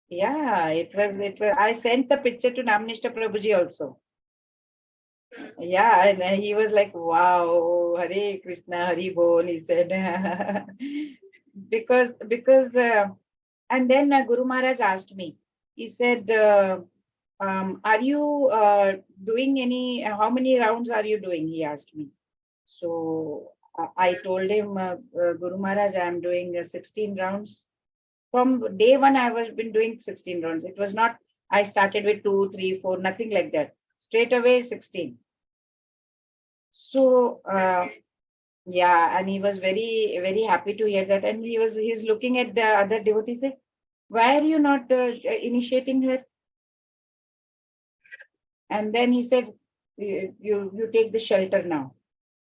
Yeah, it was. I sent the picture to Namnishta Prabhuji also. Yeah, and he was like, wow, Hare Krishna, Hari Bol, he said. because and then Guru Maharaj asked me, he said, are you doing any, how many rounds are you doing? He asked me. So I told him, Guru Maharaj, I'm doing 16 rounds. From day one, I was been doing 16 rounds. It was not, I started with 2, 3, 4, nothing like that. Straight away 16. So, yeah, and he was very, very happy to hear that. And he's looking at the other devotees, say, why are you not initiating her? And then he said, you take the shelter now.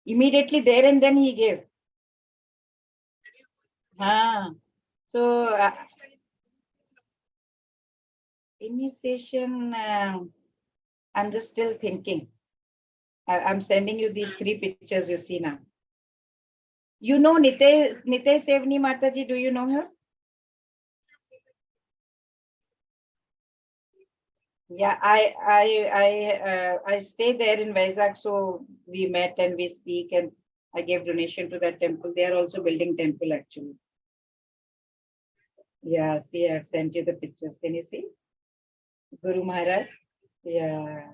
Immediately there and then he gave. So initiation, I'm just still thinking. I'm sending you these 3 pictures you see now. You know Nite Sevni Mataji, do you know her? Yeah, I stay there in Vizag, so we met and we speak, and I gave donation to that temple. They are also building temple actually. Yeah, see, I've sent you the pictures. Can you see? Guru Maharaj. Yeah.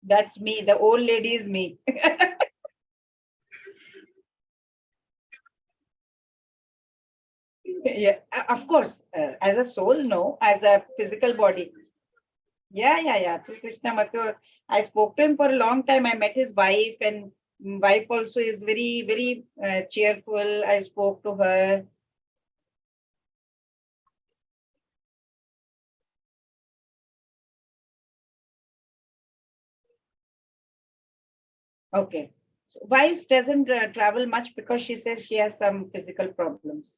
That's me. The old lady is me. Yeah, of course. As a soul, no. As a physical body. Yeah. Through Krishna Mathur. I spoke to him for a long time. I met his wife, and wife also is very, very cheerful. I spoke to her. Okay. So wife doesn't travel much because she says she has some physical problems.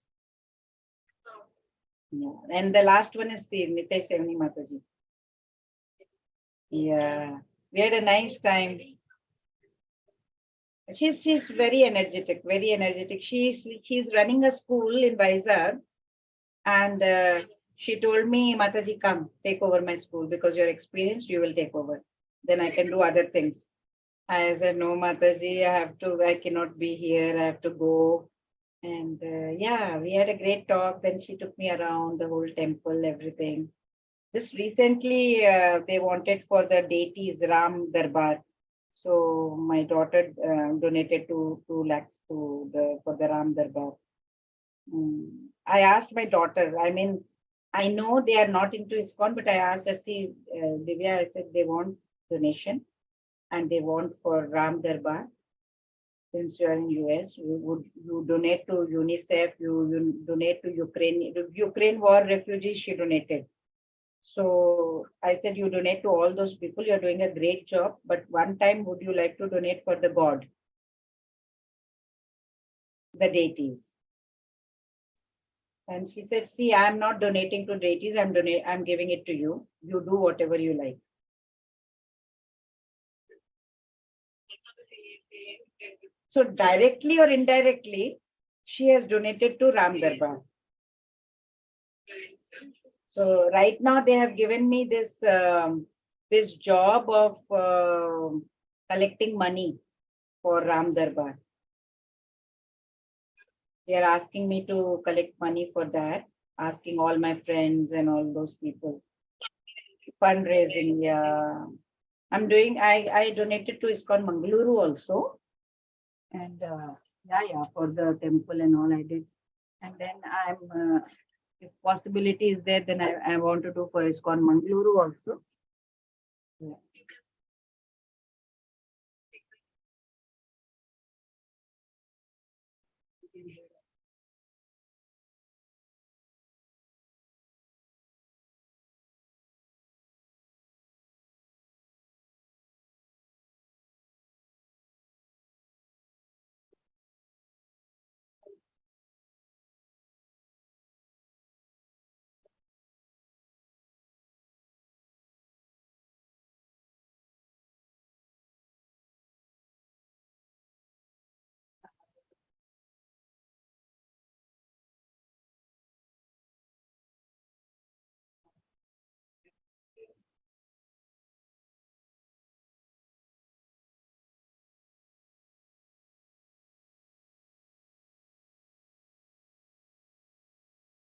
Yeah. And the last one is the Nitai Sevani Mataji. Yeah. We had a nice time. She's very energetic, very energetic. She's running a school in Vizag, and she told me, Mataji, come take over my school because you're experienced. You will take over. Then I can do other things. I said, no, Mataji, I cannot be here. I have to go. And yeah, we had a great talk. Then she took me around the whole temple, everything. Just recently, they wanted for the deities Ram Darbar. So my daughter donated 2 lakhs to the for the Ram Darbar. I asked my daughter. I mean, I know they are not into ISKCON, but I asked her, see, Divya, I said they want donation and they want for Ram Darbar. Since you are in US, you donate to UNICEF, you donate to Ukraine war refugees, she donated. So I said, you donate to all those people, you're doing a great job, but one time would you like to donate for the God, the deities? And she said, see, I'm not donating to deities, I'm giving it to you. You do whatever you like. So directly or indirectly, she has donated to Ram Darbar. So right now they have given me this job of collecting money for Ram Darbar. They are asking me to collect money for that, asking all my friends and all those people. Fundraising, yeah. I donated to ISKCON Mangaluru also. And yeah, for the temple and all I did. And then if possibility is there, then I want to do for ISKCON Mangaluru also. Yeah.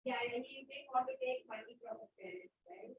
Yeah, and he didn't want to take money from his parents, right?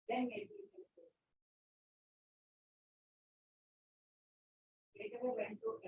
Then maybe later we went to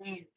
Mm.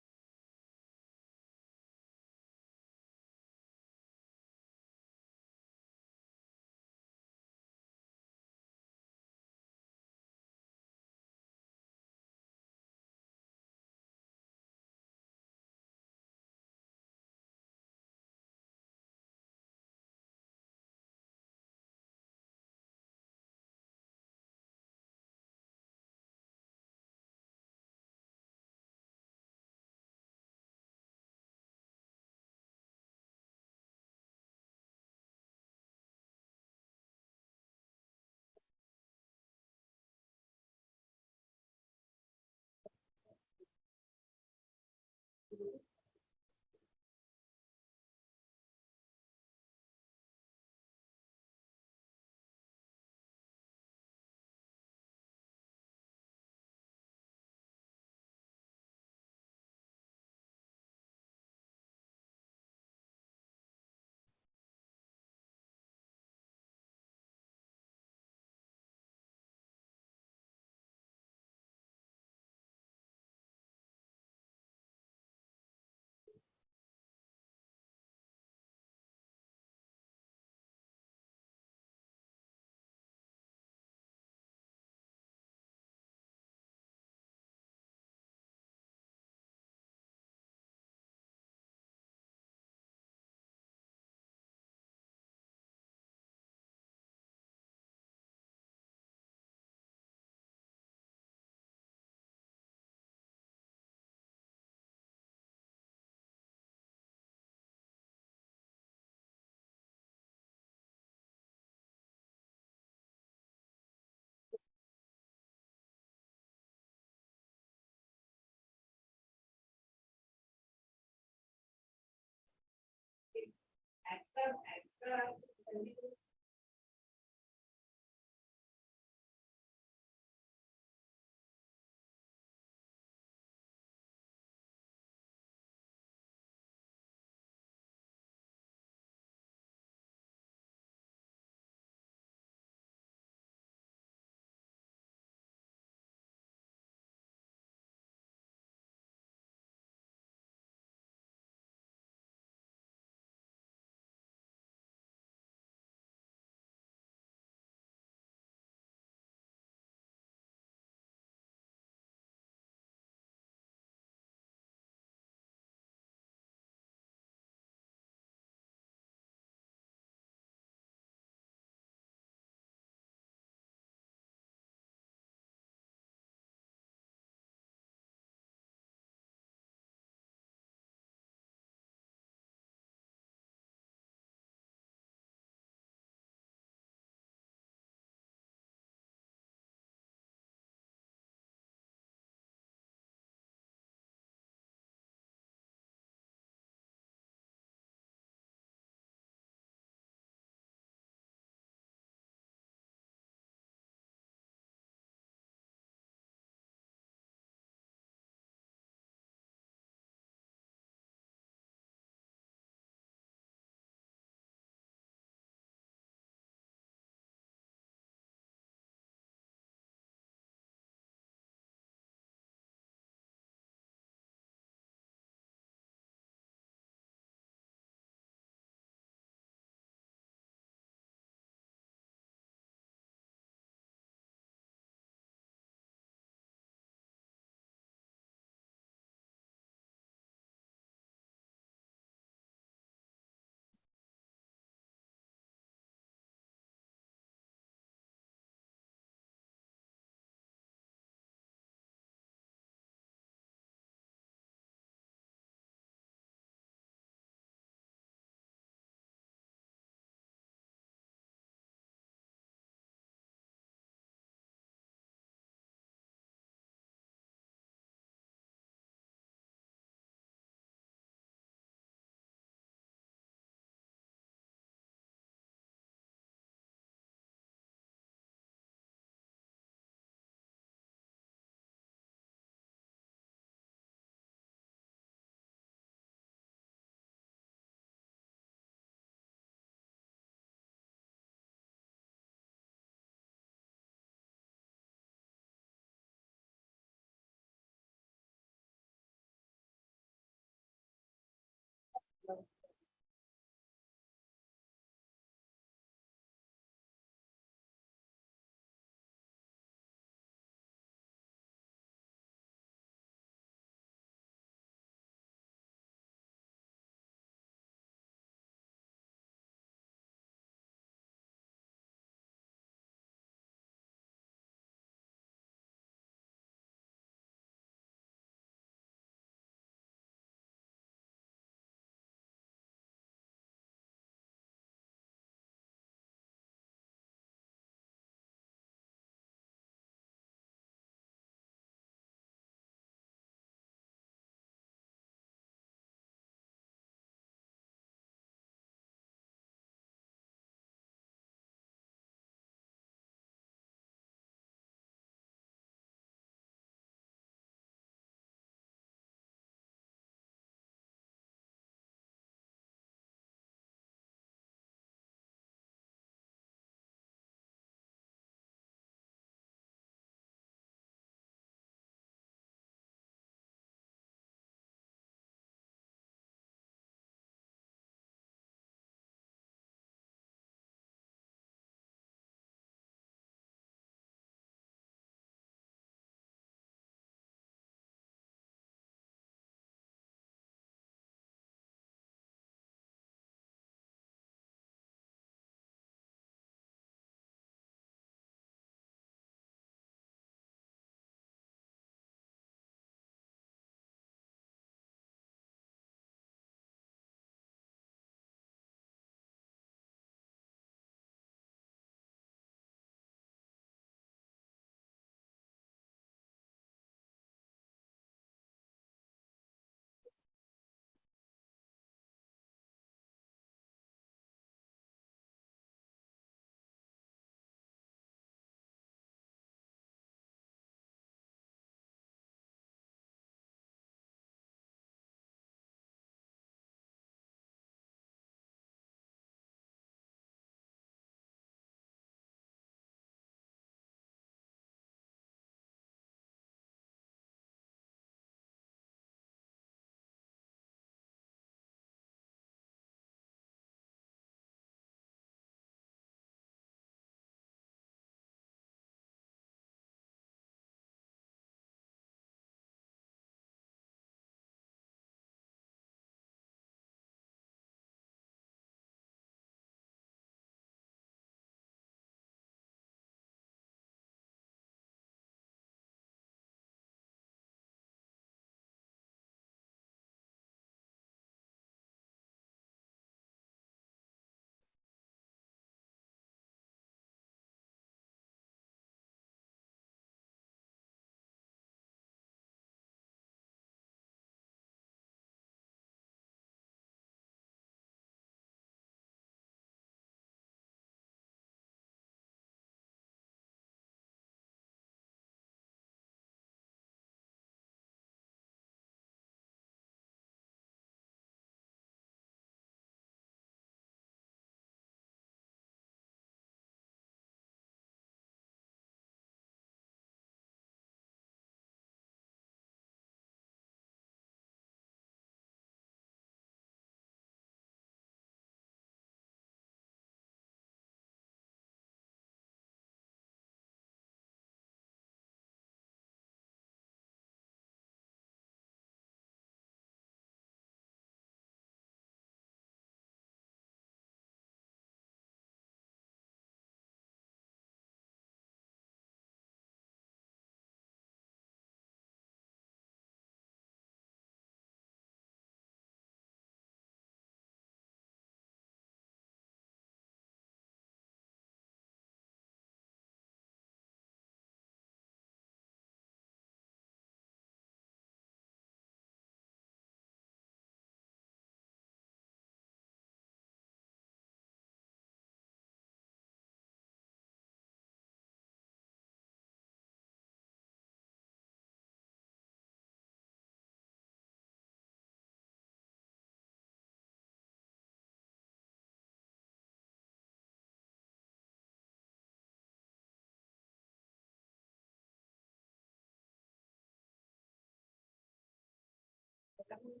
welcome.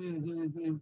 Mm-hmm.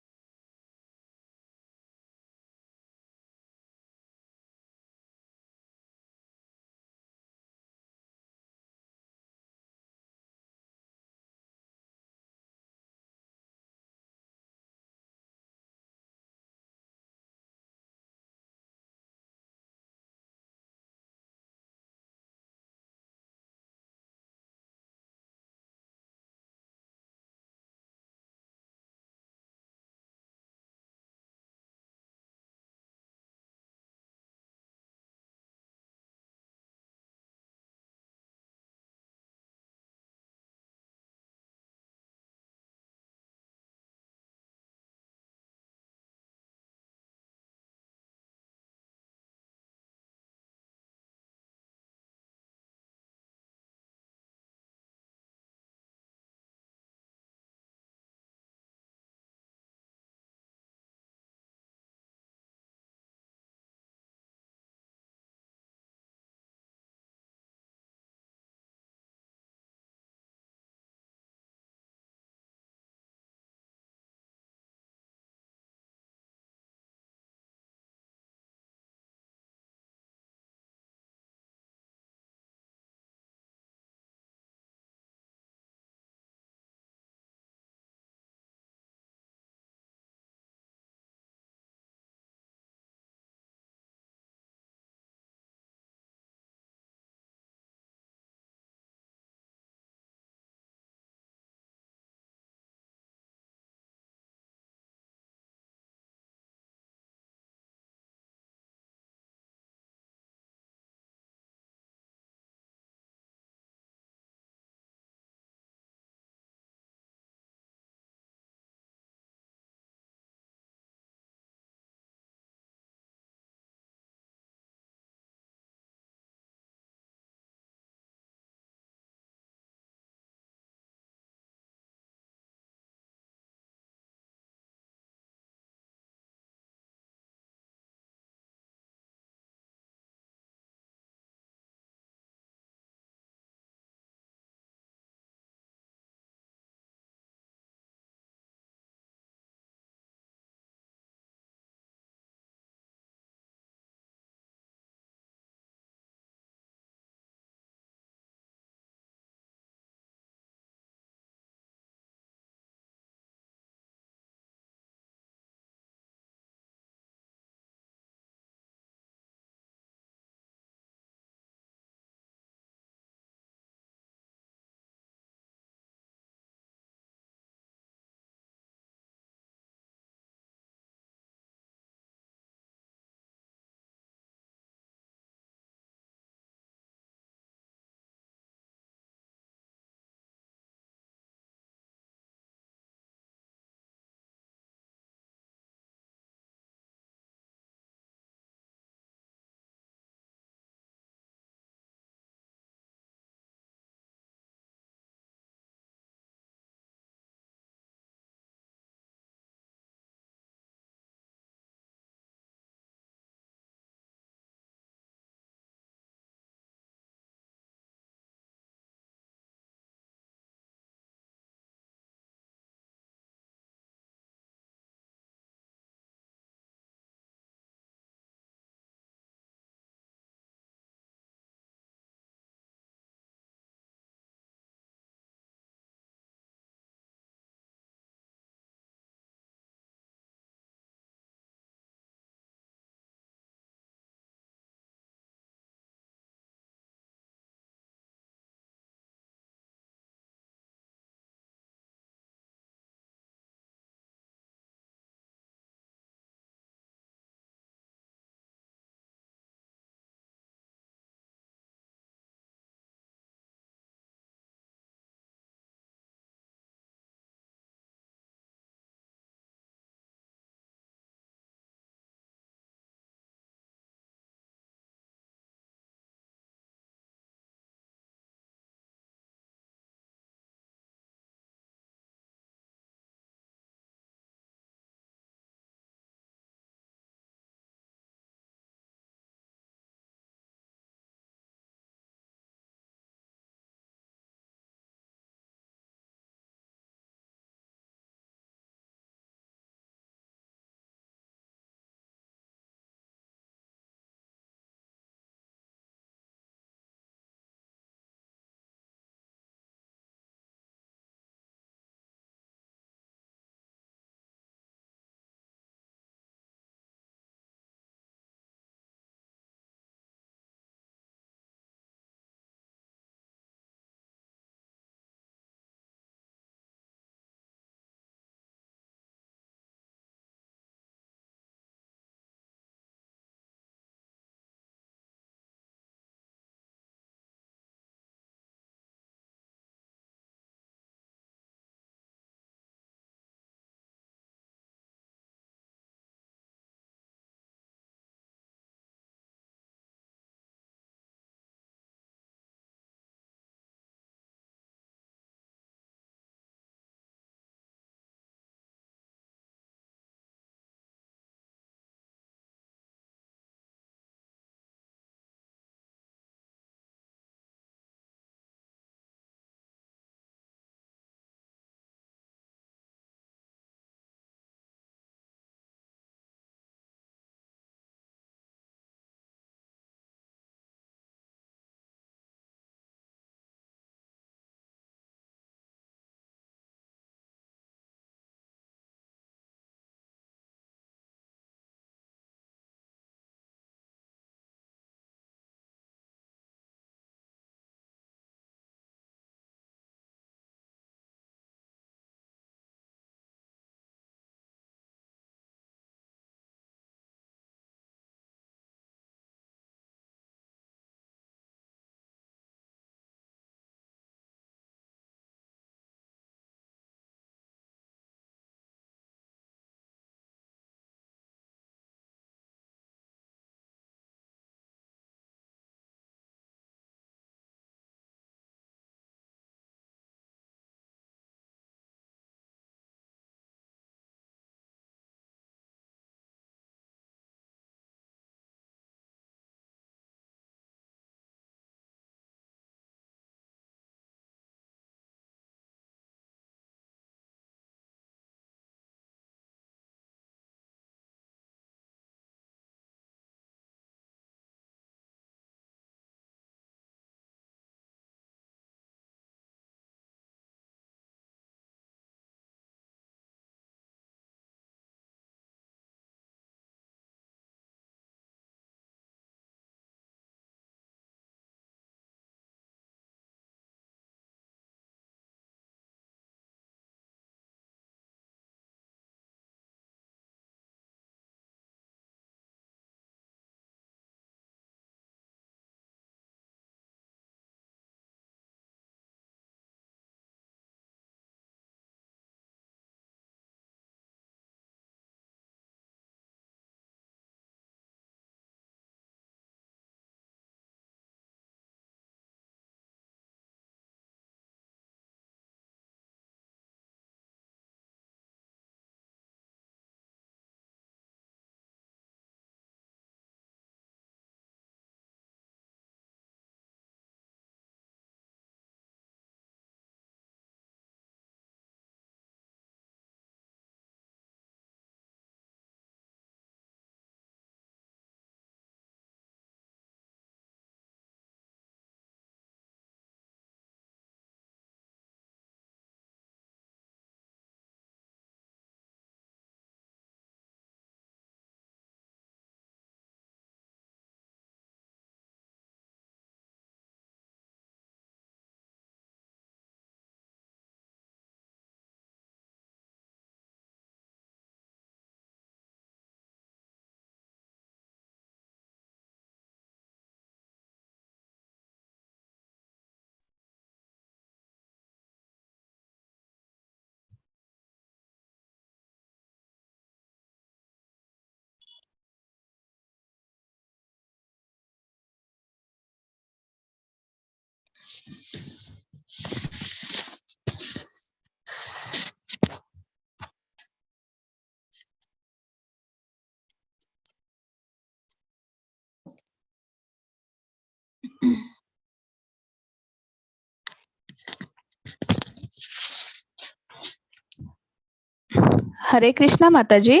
Hare Krishna Mataji.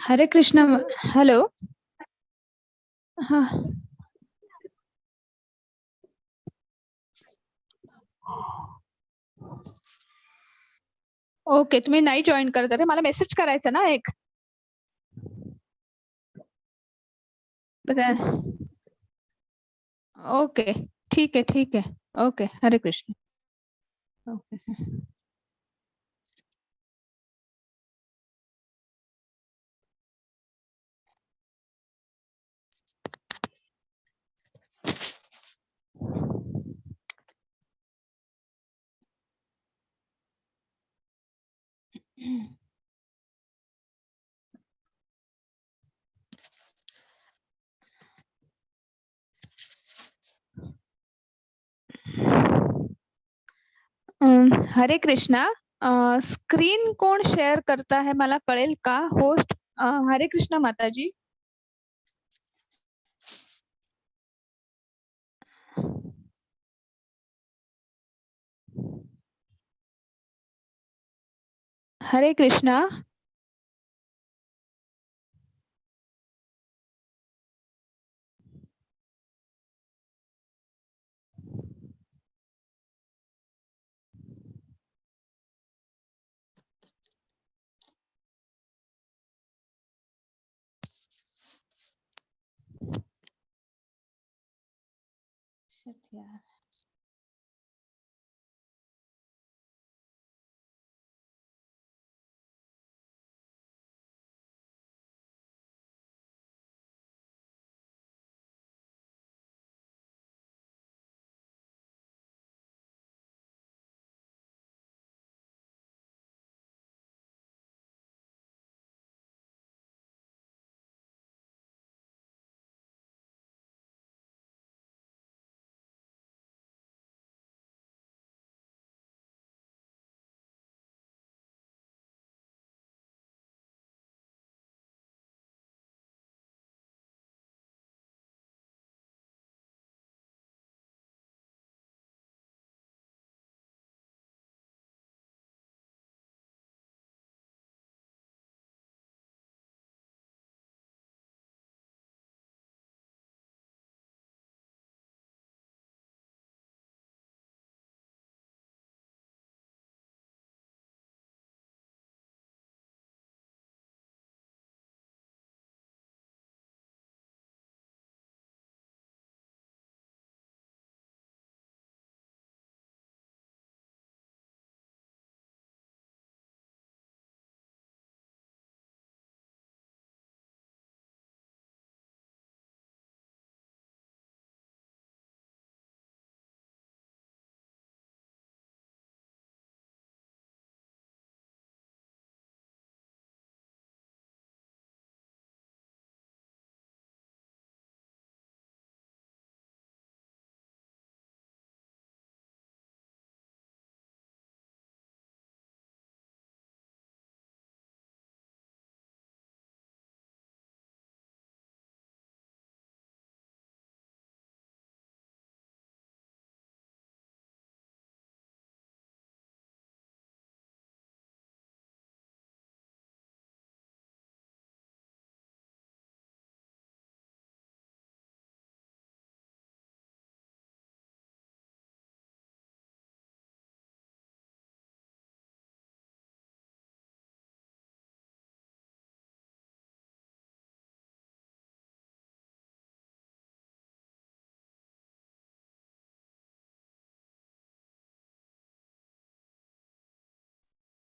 Hare Krishna. Hello. Okay, तुम्ही नाही join करत आहे, मला message करायचा ना एक. Okay, ठीक आहे, ठीक आहे. ओके, हरे कृष्ण. ओके. हरे कृष्णा. स्क्रीन कोण शेअर करता है मला कळेल का? होस्ट. हरे कृष्णा माताजी. हरे कृष्णा. Shit, यार.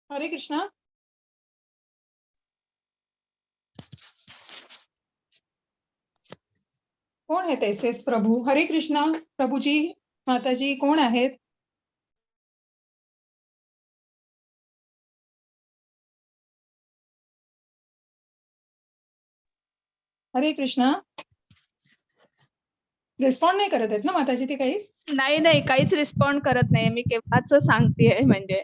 हरे कृष्णा. कोण आहेत एस प्रभू? हरे कृष्णा प्रभूजी, माताजी कोण आहेत? हरे कृष्णा. रिस्पॉन्ड नाही करत आहेत ना माताजी ते काहीच? नाही काहीच रिस्पॉन्ड करत नाही. मी केव्हाच सांगतेय म्हणजे.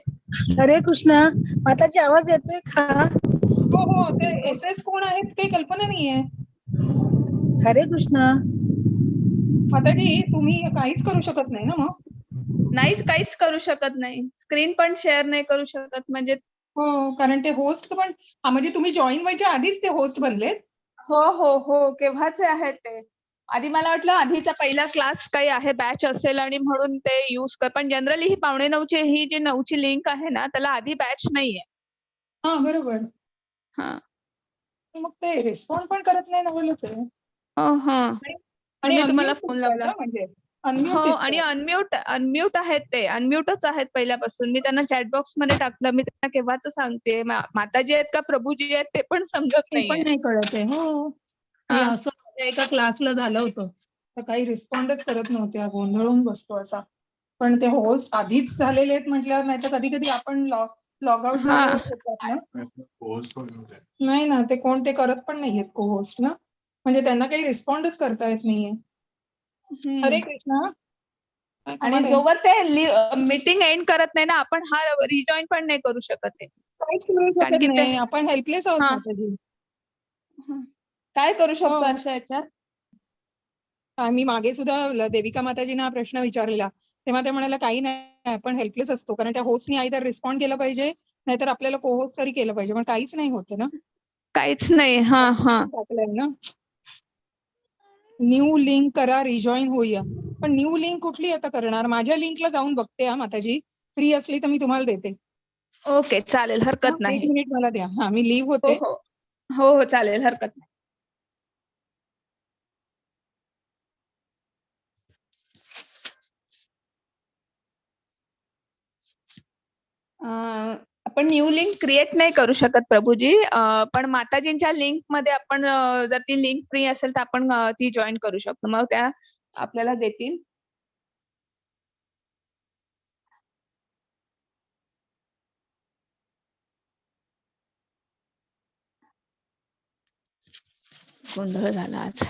हरे कृष्णा. माताजी आवाज येतोय का? हो ते एस कोण आहेत ते कल्पना नाहीये. हरे कृष्णा. माताजी तुम्ही काहीच करू शकत नाही ना मग? काहीच करू शकत नाही. स्क्रीन पण शेअर नाही करू शकत म्हणजे. हो, कारण ते होस्ट पण म्हणजे तुम्ही जॉईन व्हायच्या आधीच ते होस्ट बनलेत? हो केव्हाचे आहेत ते. आधी मला वाटलं आधीचा पहिला क्लास काही आहे बॅच असेल आणि म्हणून ते युज कर, पण जनरली ही 9:45 ही जी 9ची लिंक आहे ना त्याला आधी बॅच नाहीये. हा बरोबर. हा. मग ते रिस्पॉन्ड पण करत नाही नवलच आहे. आणि मी तुम्हाला unmute फोन दिसतंय लावला. ना म्हणजे हो अनम्यूट आणि अनम्यूट आहेत ते. अनम्यूटच आहेत पहिल्यापासून. मी त्यांना चॅट बॉक्स मध्ये टाकलं. मी त्यांना केव्हाच सांगते. माताजी आहेत का प्रभूजी आहेत ते पण समजत ते पण नाहीये. नाही कळत आहे. हो, हे हा. असं माझ्या एका क्लासला झालं होतं. तर काही रिस्पॉन्डच करत नव्हत्या, गोंधळून बसतो असा. पण ते होस्ट आधीच झालेले आहेत म्हटल्यावर, नाही तर कधी कधी आपण लॉग आउट हा. झाल्यावर होतात ना. नाही ना, ते कोण ते करत पण नाहीयेत को होस्ट ना, म्हणजे त्यांना काही रिस्पॉन्डच करता येत नाहीये. हरे कृष्णा. काय आणि कमाल आहे. जोवर ते मीटिंग एंड करत नाही ना आपण हा रिजॉईन पण नाही करू शकत आहे. काहीच करू कारण शकत की ते नाही, आपण हेल्पलेस आहोत हा. माताजी. काय करू शकतो हो. अशा याच्यात? मी मागे सुद्धा देविका माताजींना हा प्रश्न विचारलेला, तेव्हा ते म्हणाला काही नाही, आपण हेल्पलेस असतो, कारण त्या होस्टनी आयदर रिस्पॉन्ड केलं पाहिजे नाहीतर आपल्याला को होस्ट तरी केलं पाहिजे, पण काहीच नाही होते ना. काहीच नाही. हा. टाकलंय ना. न्यू लिंक करा, रिजॉईन होऊया. पण न्यू लिंक कुठली आता करणार? माझ्या लिंकला जाऊन बघते हा माताजी, फ्री असली तर मी तुम्हाला देते. ओके चालेल, हरकत एक नाही. मिनिट मला द्या. हा, मी लिव्ह होते. हो चालेल, हरकत नाही. आपण न्यू लिंक क्रिएट नाही करू शकत प्रभूजी, पण माताजींच्या लिंक मध्ये आपण जर ती लिंक फ्री असेल तर आपण ती जॉईन करू शकतो. मग त्या आपल्याला देतील. गोंधळ झाला आज.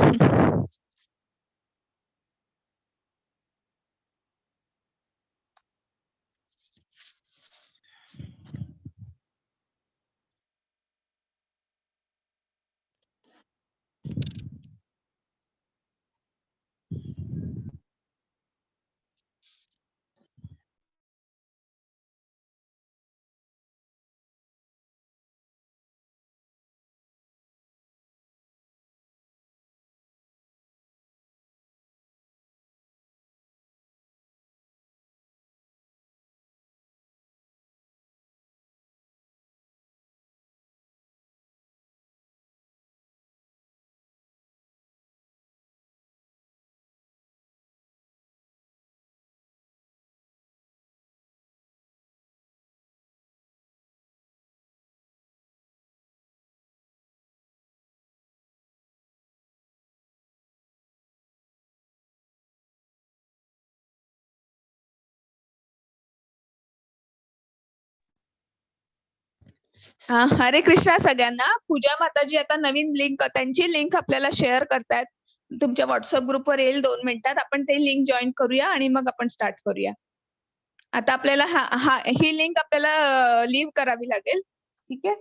हरे कृष्णा सगळ्यांना. पूजा माताजी आता नवीन लिंक, त्यांची लिंक आपल्याला शेअर करतायत. तुमच्या व्हॉट्सअप ग्रुपवर येईल 2 मिनिटात. आपण ते लिंक जॉईन करूया आणि मग आपण स्टार्ट करूया. आता आपल्याला ही लिंक आपल्याला लिव्ह करावी लागेल. ठीक आहे.